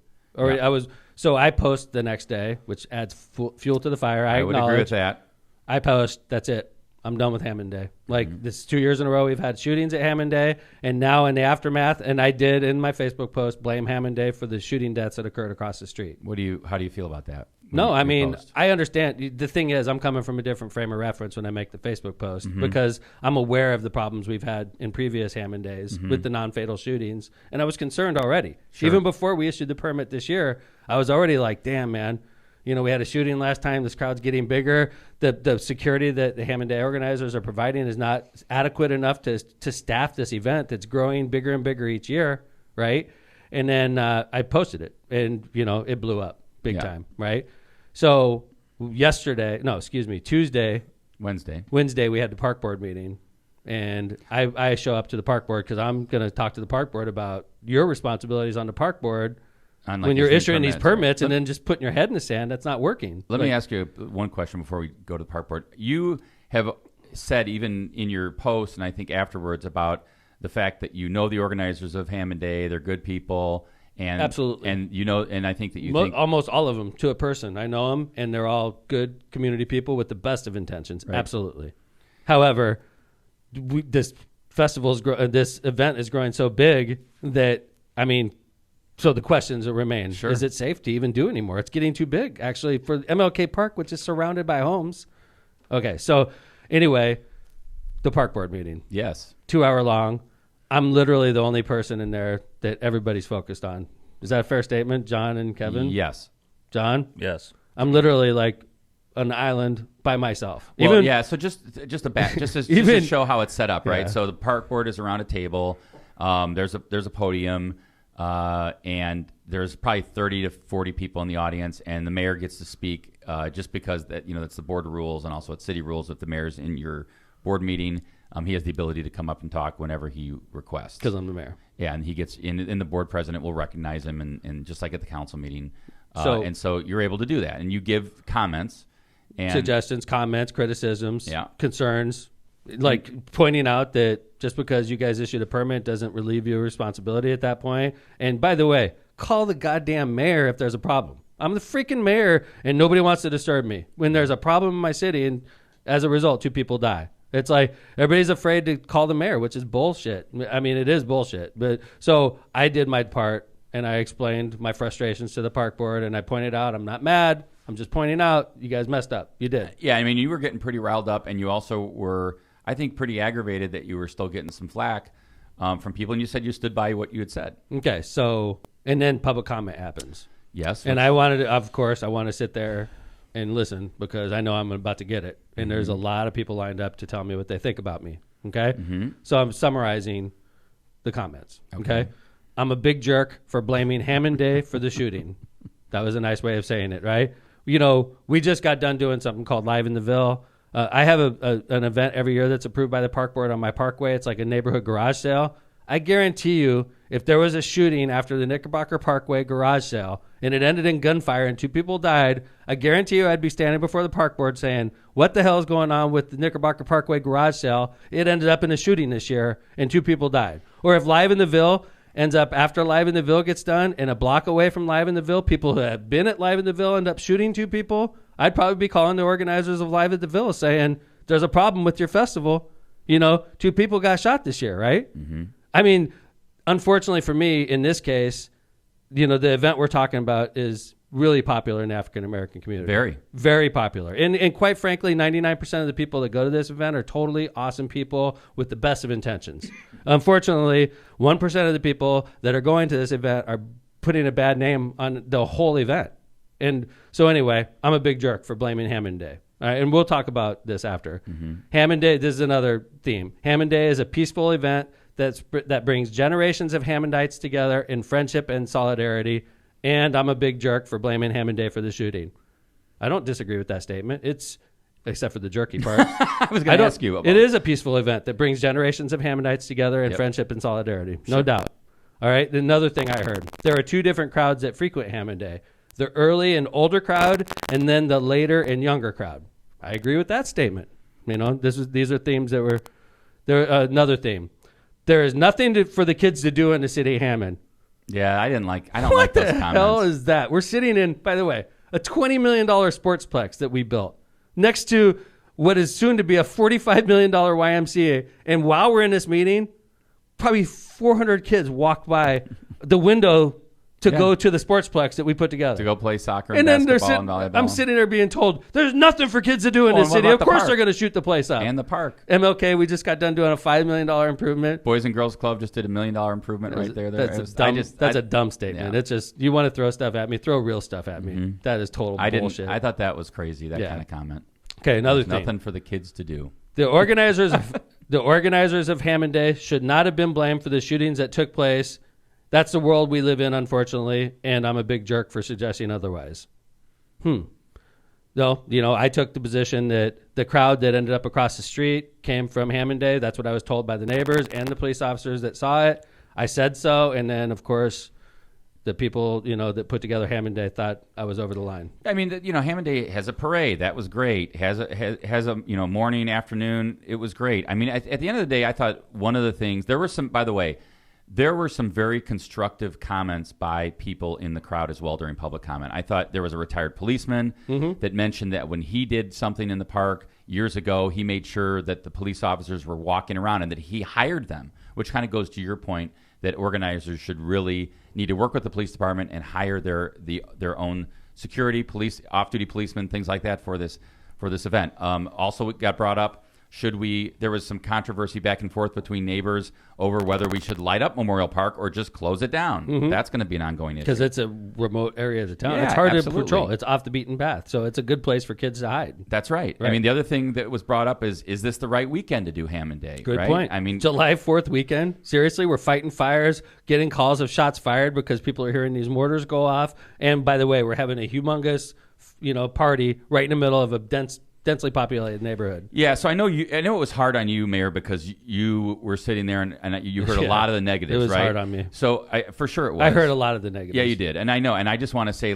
So I post the next day, which adds fuel to the fire. I would agree with that. I post, that's it. I'm done with Hammond Day. This 2 years in a row we've had shootings at Hammond Day, and now in the aftermath, and I did in my Facebook post blame Hammond Day for the shooting deaths that occurred across the street. How do you feel about that? No, I mean, I understand. The thing is, I'm coming from a different frame of reference when I make the Facebook post because I'm aware of the problems we've had in previous Hammond Days with the non-fatal shootings, and I was concerned already. Sure. Even before we issued the permit this year, I was already like, damn, man. We had a shooting last time. This crowd's getting bigger. The security that the Hammond Day organizers are providing is not adequate enough to staff this event that's growing bigger and bigger each year, right? And then I posted it, and, it blew up big time, right? So Tuesday. Wednesday, we had the park board meeting, and I show up to the park board because I'm going to talk to the park board about your responsibilities on the park board. When you're issuing these permits and then just putting your head in the sand, that's not working. Let me ask you one question before we go to the park board. You have said even in your post, and I think afterwards, about the fact that the organizers of Hammond Day, they're good people. And, absolutely. And I think that you think... Almost all of them, to a person. I know them, and they're all good community people with the best of intentions. Right. Absolutely. However, this event is growing so big that, so the questions that remain. Sure. Is it safe to even do anymore? It's getting too big, actually, for MLK Park, which is surrounded by homes. Okay, so anyway, the park board meeting. Yes. 2 hour long. I'm literally the only person in there that everybody's focused on. Is that a fair statement, John and Kevin? Yes. John? Yes. I'm literally like an island by myself. Well, so just to show how it's set up, right? So the park board is around a table. There's a podium. And there's probably 30 to 40 people in the audience, and the mayor gets to speak just because that's the board rules, and also it's city rules. If the mayor's in your board meeting, he has the ability to come up and talk whenever he requests. Because I'm the mayor. Yeah, and he gets in the board president will recognize him, and just like at the council meeting. So you're able to do that, and you give comments. And suggestions, comments, criticisms, concerns. Like pointing out that just because you guys issued a permit doesn't relieve your responsibility at that point. And by the way, call the goddamn mayor if there's a problem. I'm the freaking mayor, and nobody wants to disturb me when there's a problem in my city, and as a result, 2 people die. It's like everybody's afraid to call the mayor, which is bullshit. I mean, it is bullshit. But so I did my part, and I explained my frustrations to the park board, and I pointed out I'm not mad. I'm just pointing out you guys messed up. You did. Yeah, I mean, you were getting pretty riled up, and you also were, I think, pretty aggravated that you were still getting some flack from people, and you said you stood by what you had said. Okay, so, and then public comment happens. Yes. And I wanted to, of course, I want to sit there and listen because I know I'm about to get it. And there's a lot of people lined up to tell me what they think about me. Okay? So I'm summarizing the comments. Okay? I'm a big jerk for blaming Hammond Day for the shooting. That was a nice way of saying it, right? We just got done doing something called Live in the Ville. I have an event every year that's approved by the park board on my parkway. It's like a neighborhood garage sale. I guarantee you, if there was a shooting after the Knickerbocker Parkway garage sale and it ended in gunfire and 2 people died, I guarantee you I'd be standing before the park board saying, what the hell is going on with the Knickerbocker Parkway garage sale? It ended up in a shooting this year and 2 people died. Or if Live in the Ville ends up after Live in the Ville gets done and a block away from Live in the Ville, people who have been at Live in the Ville end up shooting 2 people, I'd probably be calling the organizers of Live at the Ville saying, there's a problem with your festival. 2 people got shot this year, right? I mean, unfortunately for me, in this case, the event we're talking about is really popular in the African American community. Very. Very popular. And quite frankly, 99% of the people that go to this event are totally awesome people with the best of intentions. Unfortunately, 1% of the people that are going to this event are putting a bad name on the whole event. And so anyway, I'm a big jerk for blaming Hammond Day. All right, and we'll talk about this after. Hammond Day, this is another theme. Hammond Day is a peaceful event that brings generations of Hammondites together in friendship and solidarity. And I'm a big jerk for blaming Hammond Day for the shooting. I don't disagree with that statement. Except for the jerky part. I was going to ask you about it. Is a peaceful event that brings generations of Hammondites together in friendship and solidarity. No doubt. All right. Another thing I heard. There are two different crowds that frequent Hammond Day. The early and older crowd, and then the later and younger crowd. I agree with that statement. You know, these are themes that were there. Another theme. There is nothing for the kids to do in the city of Hammond. Yeah, I don't like those comments. What the hell is that? We're sitting in, by the way, a $20 million sportsplex that we built next to what is soon to be a $45 million YMCA. And while we're in this meeting, probably 400 kids walked by the window to go to the sportsplex that we put together. To go play soccer and basketball and volleyball. I'm sitting there being told, there's nothing for kids to do in this city. Of course they're going to shoot the place up. And the park. MLK, we just got done doing a $5 million improvement. Boys and Girls Club just did $1 million improvement right there. That's a dumb statement. Yeah. It's just, you want to throw stuff at me, throw real stuff at me. That is total bullshit. I thought that was crazy, that kind of comment. Okay, another thing. Nothing for the kids to do. The organizers of Hammond Day should not have been blamed for the shootings that took place. That's the world we live in, unfortunately, and I'm a big jerk for suggesting otherwise. No, I took the position that the crowd that ended up across the street came from Hammond Day. That's what I was told by the neighbors and the police officers that saw it. I said so, and then, of course, the people, that put together Hammond Day thought I was over the line. I mean, Hammond Day has a parade. That was great. Has a morning, afternoon. It was great. I mean, at the end of the day, I thought one of the things, there were some very constructive comments by people in the crowd as well during public comment. I thought there was a retired policeman that mentioned that when he did something in the park years ago, he made sure that the police officers were walking around and that he hired them, which kind of goes to your point that organizers should really need to work with the police department and hire their own security, police, off-duty policemen, things like that for this event. Also, it got brought up, there was some controversy back and forth between neighbors over whether we should light up Memorial Park or just close it down. That's going to be an ongoing issue. Because it's a remote area of the town. Yeah, it's hard absolutely. to patrol. It's off the beaten path. So it's a good place for kids to hide. That's right. I mean, the other thing that was brought up is this the right weekend to do Hammond Day? Good right? point. I mean, July 4th weekend. Seriously, we're fighting fires, getting calls of shots fired because people are hearing these mortars go off. And by the way, we're having a humongous, party right in the middle of a densely populated neighborhood. Yeah, so I know it was hard on you, Mayor, because you were sitting there and you heard a lot of the negatives, right? It was hard on me. So for sure it was. I heard a lot of the negatives. Yeah, you did. And I know. And I just want to say,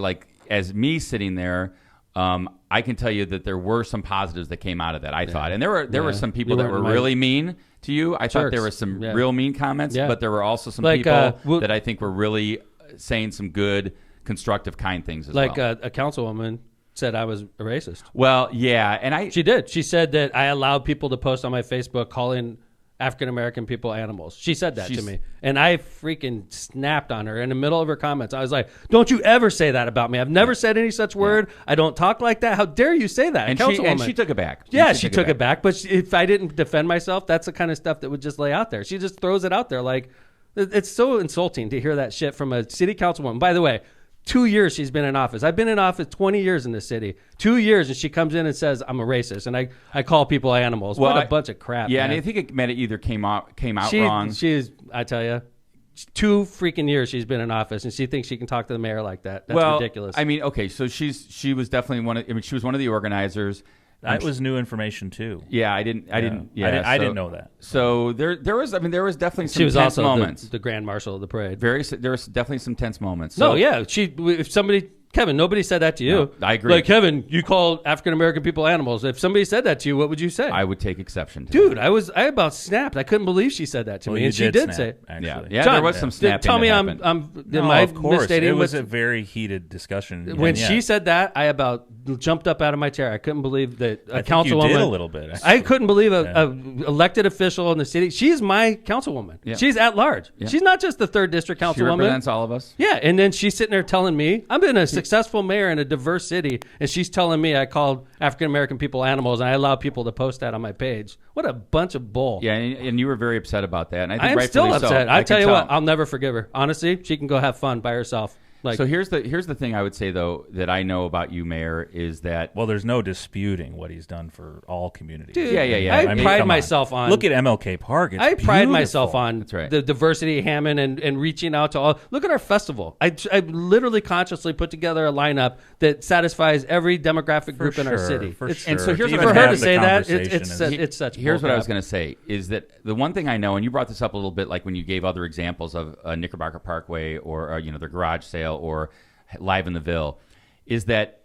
as me sitting there, I can tell you that there were some positives that came out of that, I thought. And there were some people that were really mean to you. I thought there were some real mean comments, but there were also some people that I think were really saying some good, constructive, kind things as well. Like a councilwoman said I was a racist. Well, yeah, and she did. She said that I allowed people to post on my Facebook calling African American people animals. She said that to me, and I freaking snapped on her in the middle of her comments. I was like, "Don't you ever say that about me? I've never said any such word. I don't talk like that. How dare you say that?" And she took it back. Yeah, she took it back. But if I didn't defend myself, that's the kind of stuff that would just lay out there. She just throws it out there like it's so insulting to hear that shit from a city councilwoman. By the way, 2 years she's been in office. I've been in office 20 years in this city. 2 years, and she comes in and says I'm a racist, and I call people animals. Well, what a bunch of crap. Yeah, man. and I think it either came out wrong. I tell you, 2 freaking years she's been in office, and she thinks she can talk to the mayor like that. That's ridiculous. I mean, okay, so she was definitely she was one of the organizers. That was new information too. Yeah, I didn't know that. So there was definitely some she was tense also moments. The grand marshal of the parade. There was definitely some tense moments. So, no, yeah, if somebody. Kevin, nobody said that to you. No, I agree. Like, Kevin, you call African American people animals. If somebody said that to you, what would you say? I would take exception to Dude, that. I about snapped. I couldn't believe she said that to me. And she did say it. Actually. Yeah, John, there was some snapping. Tell me that am I of course. misstating? It was a very heated discussion. When she said that, I about jumped up out of my chair. I couldn't believe that a councilwoman. You did a little bit. Actually. I couldn't believe a elected official in the city. She's my councilwoman. Yeah. She's at large. Yeah. She's not just the 3rd district councilwoman. She represents all of us. Yeah, and then she's sitting there telling me, I've been a successful mayor in a diverse city, and she's telling me I called African American people animals, and I allow people to post that on my page. What a bunch of bull. Yeah, and you were very upset about that. And I think I am rightfully still upset. So. I tell you what, I'll never forgive her. Honestly, she can go have fun by herself. Like, so here's the thing I would say, though, that I know about you, Mayor, is that... Well, there's no disputing what he's done for all communities. Dude, yeah. I pride myself on... Look at MLK Park. It's I pride myself on That's right. the diversity of Hammond and reaching out to all... Look at our festival. I literally consciously put together a lineup that satisfies every demographic group in our city. And so here's for her to say that, it's such Here's what bullcrap. I was going to say, is that the one thing I know, and you brought this up a little bit, like when you gave other examples of Knickerbocker Parkway or the garage sale or Live in the Ville, is that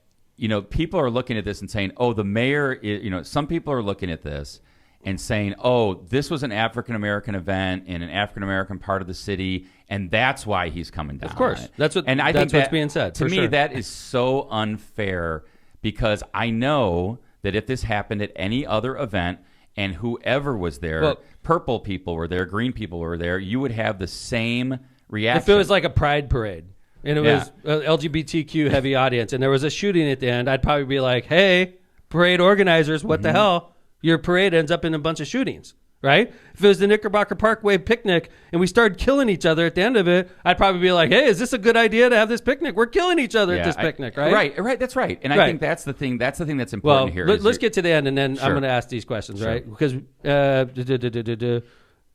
people are looking at this and saying, oh, the mayor is, some people are looking at this and saying, oh, this was an African American event in an African American part of the city, and that's why he's coming down. Of course, on it. that's what and I that's think what's being said. To me, that is so unfair, because I know that if this happened at any other event and whoever was there, purple people were there, green people were there, you would have the same reaction. If it was like a pride parade and it was an LGBTQ heavy audience and there was a shooting at the end, I'd probably be like, hey, parade organizers, what the hell? Your parade ends up in a bunch of shootings, right? If it was the Knickerbocker Parkway picnic and we started killing each other at the end of it, I'd probably be like, hey, is this a good idea to have this picnic? We're killing each other at this picnic, right? Right, that's right. And I think that's the thing that's important here. Let's get to the end, and then I'm going to ask these questions, right? Because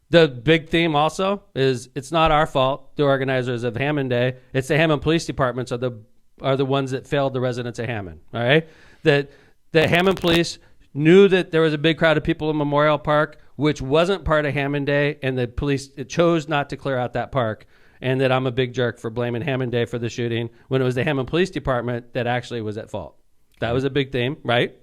the big theme also is it's not our fault, the organizers of Hammond Day. It's the Hammond Police Departments are the ones that failed the residents of Hammond, all right? That the Hammond Police knew that there was a big crowd of people in Memorial Park, which wasn't part of Hammond Day, and the police chose not to clear out that park, and that I'm a big jerk for blaming Hammond Day for the shooting when it was the Hammond Police Department that actually was at fault. That was a big theme, right?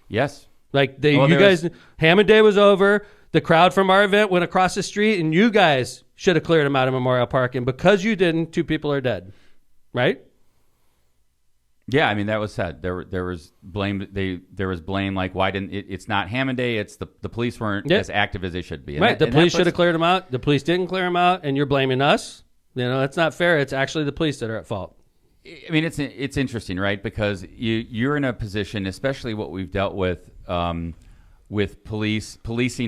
Yes. Like Hammond Day was over. The crowd from our event went across the street, and you guys should have cleared them out of Memorial Park. And because you didn't, 2 people are dead, right? Yeah, I mean, that was said. There was blame. There was blame. Like, why didn't it's not Hammond Day? It's the police weren't as active as they should be. And right. The police should have cleared them out. The police didn't clear them out, and you're blaming us. That's not fair. It's actually the police that are at fault. I mean, it's interesting, right? Because you're in a position, especially what we've dealt with policing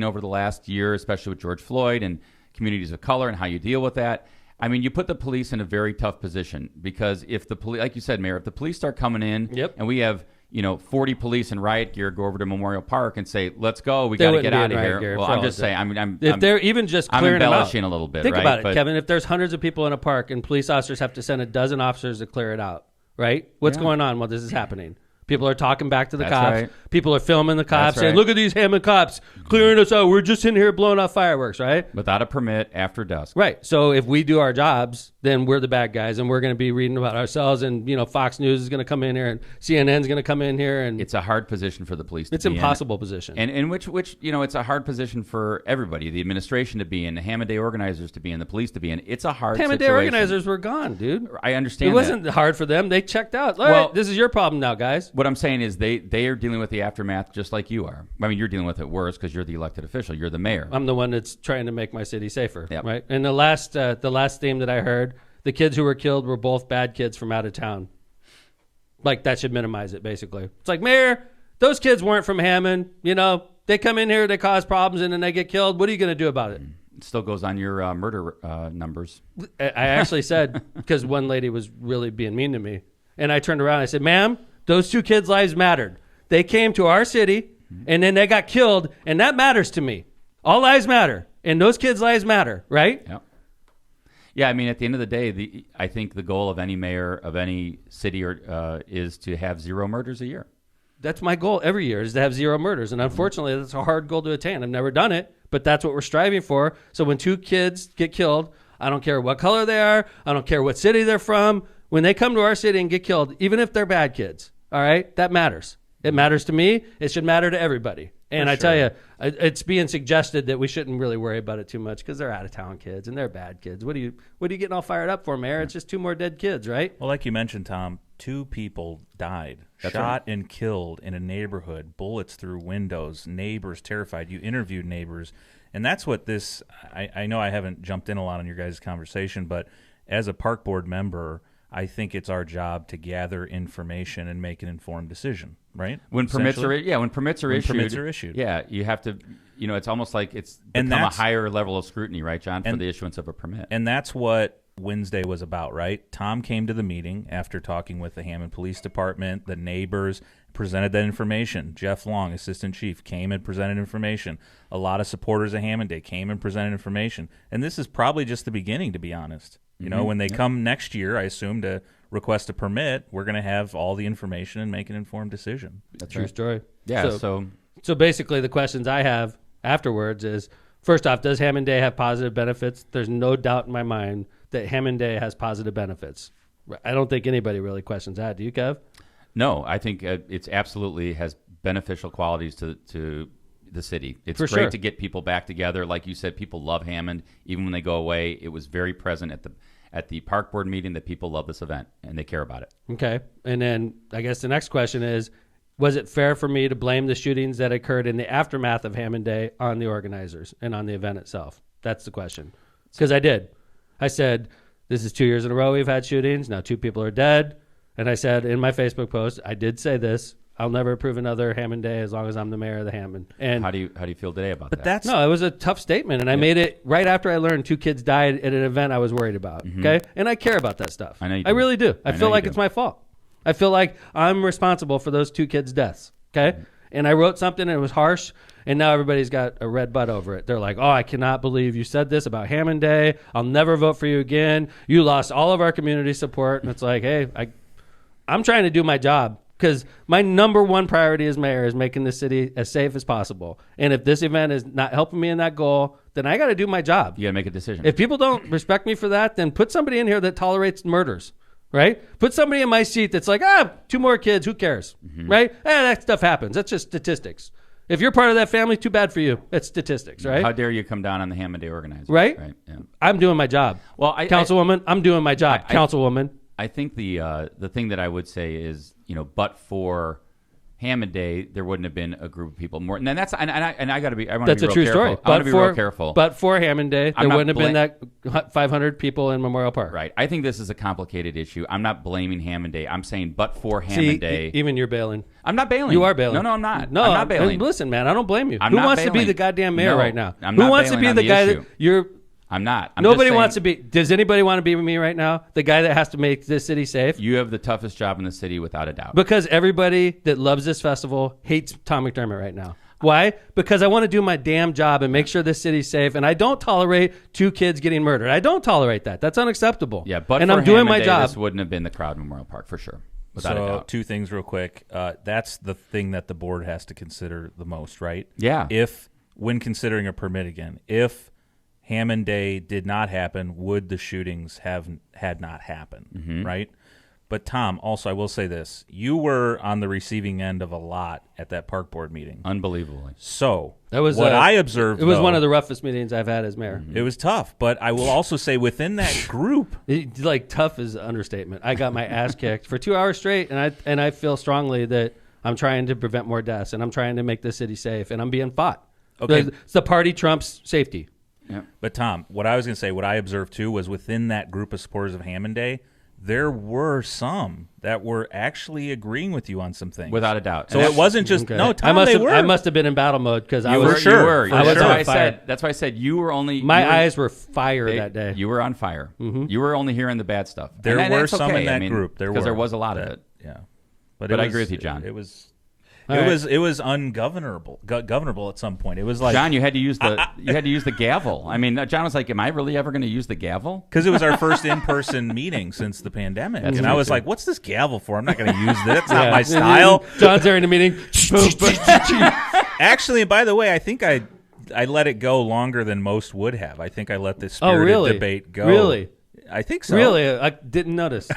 over the last year, especially with George Floyd and communities of color and how you deal with that. I mean, you put the police in a very tough position, because if the police, like you said, Mayor, if the police start coming in and we have 40 police in riot gear go over to Memorial Park and say, let's go, we got to get out of here. Well, I'm just saying, if they're even just clearing them out, embellishing a little bit. Think right? about it, Kevin. If there's hundreds of people in a park and police officers have to send a dozen officers to clear it out, right? What's going on while this is happening? People are talking back to the cops. Right. People are filming the cops saying, look at these Hammond cops clearing us out. We're just in here blowing off fireworks, right? Without a permit after dusk. Right. So if we do our jobs, then we're the bad guys, and we're going to be reading about ourselves, and Fox News is going to come in here, and CNN's going to come in here, and it's a hard position for the police to it's be impossible in. Position. And in which it's a hard position for everybody, the administration to be in, the Hammond Day organizers to be in, the police to be in. It's a hard Hammond situation. Day organizers were gone, dude. I understand it wasn't hard for them. They checked out. All right, this is your problem now, guys. What I'm saying is they are dealing with the aftermath just like you are. I mean, you're dealing with it worse because you're the elected official. You're the mayor. I'm the one that's trying to make my city safer, right? And the last theme that I heard, the kids who were killed were both bad kids from out of town. Like, that should minimize it, basically. It's like, Mayor, those kids weren't from Hammond. They come in here, they cause problems, and then they get killed. What are you going to do about it? It still goes on your murder numbers. I actually said, because one lady was really being mean to me, and I turned around and I said, ma'am, those 2 kids' lives mattered. They came to our city, and then they got killed, and that matters to me. All lives matter, and those kids' lives matter, right? Yeah. Yeah, I mean, at the end of the day, I think the goal of any mayor of any city is to have 0 murders a year. That's my goal every year, is to have 0 murders, and unfortunately, that's a hard goal to attain. I've never done it, but that's what we're striving for. So when 2 kids get killed, I don't care what color they are, I don't care what city they're from, when they come to our city and get killed, even if they're bad kids, all right, that matters. It matters to me. It should matter to everybody. And I tell you, it's being suggested that we shouldn't really worry about it too much because they're out-of-town kids and they're bad kids. What are you getting all fired up for, Mayor? It's just 2 more dead kids, right? Well, like you mentioned, Tom, 2 people died, shot and killed in a neighborhood, bullets through windows, neighbors terrified. You interviewed neighbors. And that's what this – I know I haven't jumped in a lot on your guys' conversation, but as a park board member – I think it's our job to gather information and make an informed decision, right? When permits are issued. Yeah, you have to, it's almost like it's become a higher level of scrutiny, right, John, for the issuance of a permit. And that's what Wednesday was about, right? Tom came to the meeting after talking with the Hammond Police Department, the neighbors, presented that information. Jeff Long, assistant chief, came and presented information. A lot of supporters of Hammond Day came and presented information. And this is probably just the beginning, to be honest. When they come next year, I assume, to request a permit, we're going to have all the information and make an informed decision. That's true story. Yeah, so basically the questions I have afterwards is, first off, does Hammond Day have positive benefits? There's no doubt in my mind that Hammond Day has positive benefits. I don't think anybody really questions that. Do you, Kev? No, I think it's absolutely has beneficial qualities to the city. It's great sure. to get people back together. Like you said, people love Hammond. Even when they go away, it was very present at the park board meeting that people love this event and they care about it. Okay. And then I guess the next question is, was it fair for me to blame the shootings that occurred in the aftermath of Hammond Day on the organizers and on the event itself? That's the question. Because I did. I said, this is 2 years in a row we've had shootings. Now 2 people are dead. And I said in my Facebook post, I did say this, I'll never approve another Hammond Day as long as I'm the mayor of the Hammond. And how do you feel today about that? No, it was a tough statement, and I made it right after I learned 2 kids died at an event I was worried about. Okay, and I care about that stuff. I know you do. I really do. I feel like it's my fault. I feel like I'm responsible for those 2 kids' deaths. Okay, and I wrote something and it was harsh, and now everybody's got a red butt over it. They're like, "Oh, I cannot believe you said this about Hammond Day. I'll never vote for you again. You lost all of our community support." And it's like, hey, I'm trying to do my job. Because my number one priority as mayor is making the city as safe as possible. And if this event is not helping me in that goal, then I got to do my job. You got to make a decision. If people don't respect me for that, then put somebody in here that tolerates murders, right? Put somebody in my seat that's like, 2 more kids, who cares, right? That stuff happens. That's just statistics. If you're part of that family, too bad for you. It's statistics, right? How dare you come down on the Hammond Day organizers, right? Yeah. I'm doing my job. Well, Councilwoman, I'm doing my job. Councilwoman. I think the thing that I would say is, but for Hammond Day, there wouldn't have been a group of people more. And then that's and I got to be. I want to be real careful. That's a true story. I want to be real careful. But for Hammond Day, there wouldn't have been that 500 people in Memorial Park. Right. I think this is a complicated issue. I'm not blaming Hammond Day. I'm saying, but for Hammond Day, even you're bailing. I'm not bailing. You are bailing. No, I'm not. No, I'm not bailing. Listen, man, I don't blame you. I'm Who not wants bailing. to be the goddamn mayor right now? I'm Who not wants to be the guy issue. that you're? I'm not. Nobody wants to be. Does anybody want to be with me right now? The guy that has to make this city safe? You have the toughest job in the city, without a doubt. Because everybody that loves this festival hates Tom McDermott right now. Why? Because I want to do my damn job and make sure this city's safe, and I don't tolerate 2 kids getting murdered. I don't tolerate that. That's unacceptable. Yeah, but and for I'm doing Hammond my Day, job. This wouldn't have been the crowd in Memorial Park for sure. Without a doubt. 2 things real quick. That's the thing that the board has to consider the most, right? Yeah. When considering a permit again, if Hammond Day did not happen, would the shootings had not happened, right? But Tom, also I will say this: you were on the receiving end of a lot at that park board meeting, unbelievably. So that was what I observed. It was one of the roughest meetings I've had as mayor. It was tough, but I will also say within that group, tough is an understatement. I got my ass kicked for 2 hours straight, and I feel strongly that I'm trying to prevent more deaths, and I'm trying to make the city safe, and I'm being fought. Okay, it's the party trumps safety. Yeah. But Tom, what I was going to say, what I observed too, was within that group of supporters of Hammond Day, there were some that were actually agreeing with you on some things, without a doubt. So it wasn't just Tom. I must have been in battle mode because I was sure. That's why I said you were only. My eyes were fire that day. You were on fire. You were only hearing the bad stuff. There were some in that group. There was a lot of it. Yeah, but I agree with you, John. It was ungovernable at some point. It was like, John, you had to use the gavel. I mean, John was like, "Am I really ever going to use the gavel?" Because it was our first in-person meeting since the pandemic, and I was like, "What's this gavel for? I'm not going to use this. It's not my style." John's there in the meeting. Actually, and by the way, I think I let it go longer than most would have. I think I let this spirited debate go. Really? I think so. Really? I didn't notice.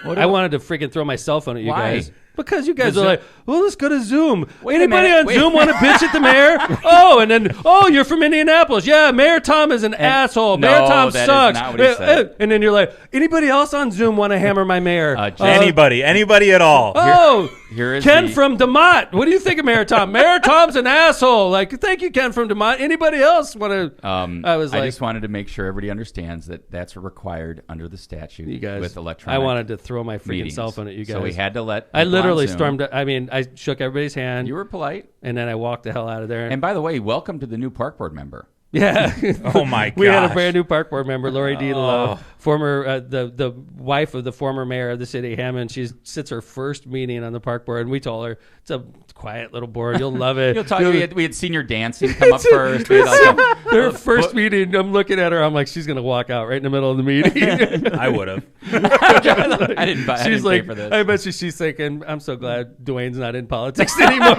I wanted to freaking throw my cell phone at you guys. Because you guys The are Zoom- like, well, let's go to Zoom. Wait a Anybody minute, on wait. Zoom want to bitch at the mayor? Oh, and then, you're from Indianapolis. Yeah, Mayor Tom is an asshole. no, Mayor Tom that is sucks. not what he said. And then you're like, anybody else on Zoom want to hammer my mayor? Anybody at all. Here is Ken the- from DeMott. What do you think of Mayor Tom? Mayor Tom's an asshole. Like, thank you, Ken from DeMott. Anybody else want to? I was like, I just wanted to make sure everybody understands that that's required under the statute. you guys. with electronic. I wanted to throw my freaking meetings. cell phone at you guys. So we had to let. I people literally on Zoom. stormed. I mean, I shook everybody's hand. You were polite. And then I walked the hell out of there. And by the way, welcome to the new park board member. Yeah. Oh my gosh. We had a brand new park board member, Lori Dietlow, former the wife of the former mayor of the city, Hammond. She sits her first meeting on the park board, and we told her it's a quiet little board. You'll love it. You'll talk. We had senior dancing come up first. We had like Her first meeting, I'm looking at her. I'm like, she's gonna walk out right in the middle of the meeting. I would have. I didn't buy. I She's didn't like, pay for this. I bet she's thinking, I'm so glad Dwayne's not in politics anymore.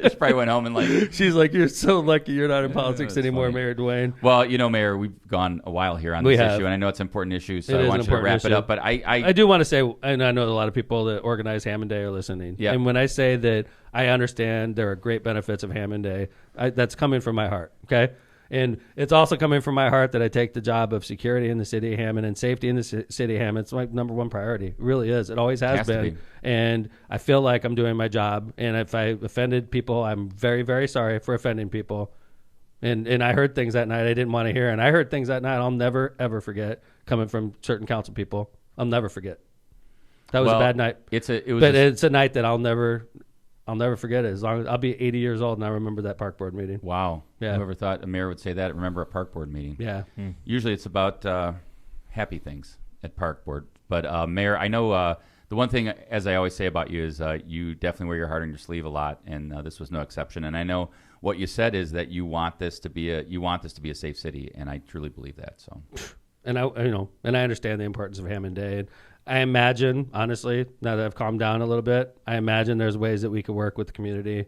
She probably went home and like. She's like, you're so lucky you're not in politics that's anymore, funny. Mayor Dwayne. Well, Mayor, we've gone a while here on We this have. issue, and I know it's an important issue, so It I is want an you to important wrap it issue. up. But I do want to say, and I know a lot of people that organize Hammond Day are listening. Yeah. And when I say that I understand there are great benefits of Hammond Day, that's coming from my heart. Okay. And it's also coming from my heart that I take the job of security in the city of Hammond and safety in the city of Hammond. It's my number one priority. It really is. It always has to been. be. And I feel like I'm doing my job. And if I offended people, I'm very, very sorry for offending people. And I heard things that night I didn't want to hear. And I heard things that night I'll never, ever forget coming from certain council people. I'll never forget. That was a bad night. It's a night that I'll never forget it. As long as I'll be 80 years old and I remember that park board meeting. Wow. Yeah. Whoever thought a mayor would say that? Remember a park board meeting? Yeah. Usually it's about happy things at park board. But Mayor, I know the one thing, as I always say about you, is you definitely wear your heart on your sleeve a lot, and this was no exception. And I know what you said is that you want this to be a safe city, and I truly believe that. So. And I understand the importance of Hammond Day. And I imagine, honestly, now that I've calmed down a little bit, I imagine there's ways that we could work with the community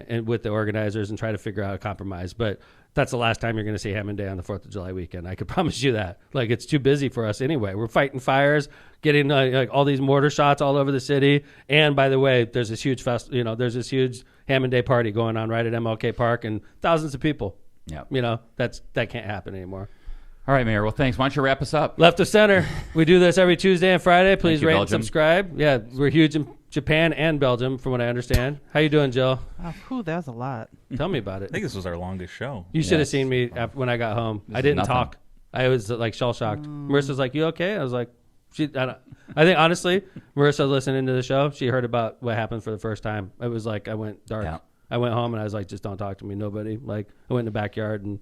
and with the organizers and try to figure out a compromise. But that's the last time you're going to see Hammond Day on the 4th of July weekend. I could promise you that. Like, it's too busy for us anyway. We're fighting fires, getting like all these mortar shots all over the city. And by the way, there's this huge there's this huge Hammond Day party going on right at MLK Park and thousands of people. Yeah. That can't happen anymore. All right, Mayor. Well, thanks. Why don't you wrap us up? Left of Center. We do this every Tuesday and Friday. Please you, rate Belgium. and subscribe. Yeah, we're huge in Japan and Belgium, from what I understand. How you doing, Jill? That was a lot. Tell me about it. I think this was our longest show. You should have Yes. seen me when I got home. This I is didn't nothing. talk. I was like shell shocked. Marissa's like, "You okay?" I was like, I think honestly, Marissa listening to the show, she heard about what happened for the first time. It was like I went dark. Yeah. I went home and I was like, "Just don't talk to me, nobody." Like I went in the backyard and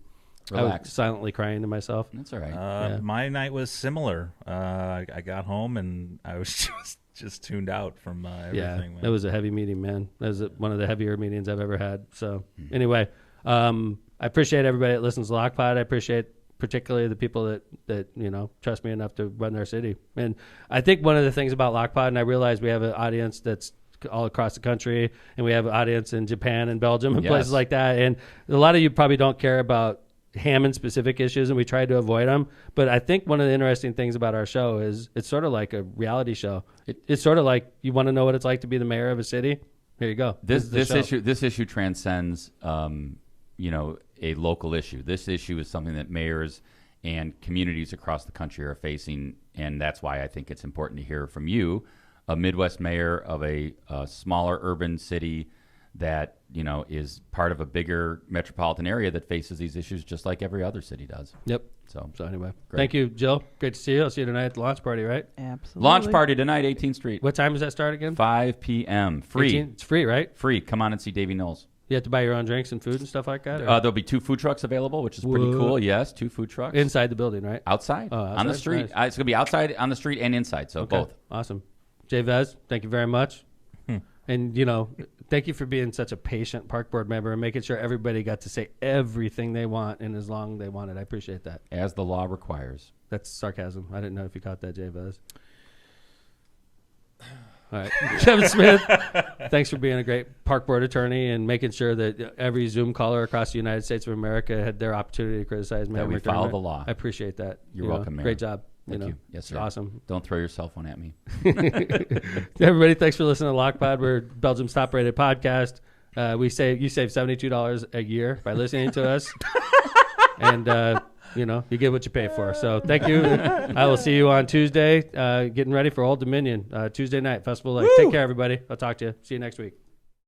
I Relax. was silently crying to myself. That's all right. Yeah. My night was similar. I got home and I was just tuned out from everything. It was a heavy meeting, man. That was one of the heavier meetings I've ever had. So anyway, I appreciate everybody that listens to Lockpod. I appreciate particularly the people that trust me enough to run their city. And I think one of the things about Lockpod, and I realize we have an audience that's all across the country, and we have an audience in Japan and Belgium and Yes. places like that. And a lot of you probably don't care about Hammond specific issues, and we try to avoid them. But I think one of the interesting things about our show is it's sort of like a reality show. It's sort of like you want to know what it's like to be the mayor of a city. Here you go. This is the show. issue transcends a local issue. This issue is something that mayors and communities across the country are facing, and that's why I think it's important to hear from you, a Midwest mayor of a smaller urban city that is part of a bigger metropolitan area that faces these issues just like every other city does. Yep. So Anyway, Great. thank you, Jill. Great to see you. I'll see you tonight at the launch party, right? Absolutely. launch party tonight, 18th Street, What time does that start again? 5 p.m. Free. 18? It's free, right? Free. Come on and see Davey Knowles. You have to buy your own drinks and food and stuff like that? or There'll be 2 food trucks available, which is pretty What? cool. Yes, 2 food trucks. inside the building, right? Outside, Oh, on the outside? street. Nice. It's going to be outside, on the street, and inside, so Okay. both. Awesome. Jay Vez, thank you very much. And, thank you for being such a patient park board member and making sure everybody got to say everything they want and as long they wanted. I appreciate that. As the law requires. That's sarcasm. I didn't know if you caught that, Jay Vez. All right. Kevin Smith, thanks for being a great park board attorney and making sure that every Zoom caller across the United States of America had their opportunity to criticize Mayor That we McDermott. follow the law. I appreciate that. You're welcome, Mayor. Great job. Thank you. Yes, sir. It's awesome. Don't throw your cell phone at me. Everybody, thanks for listening to Lockpod. We're Belgium's top-rated podcast. You save $72 a year by listening to us, and you get what you pay for. So thank you. I will see you on Tuesday. Getting ready for Old Dominion Tuesday night Festival Lake. Take care, everybody. I'll talk to you. See you next week.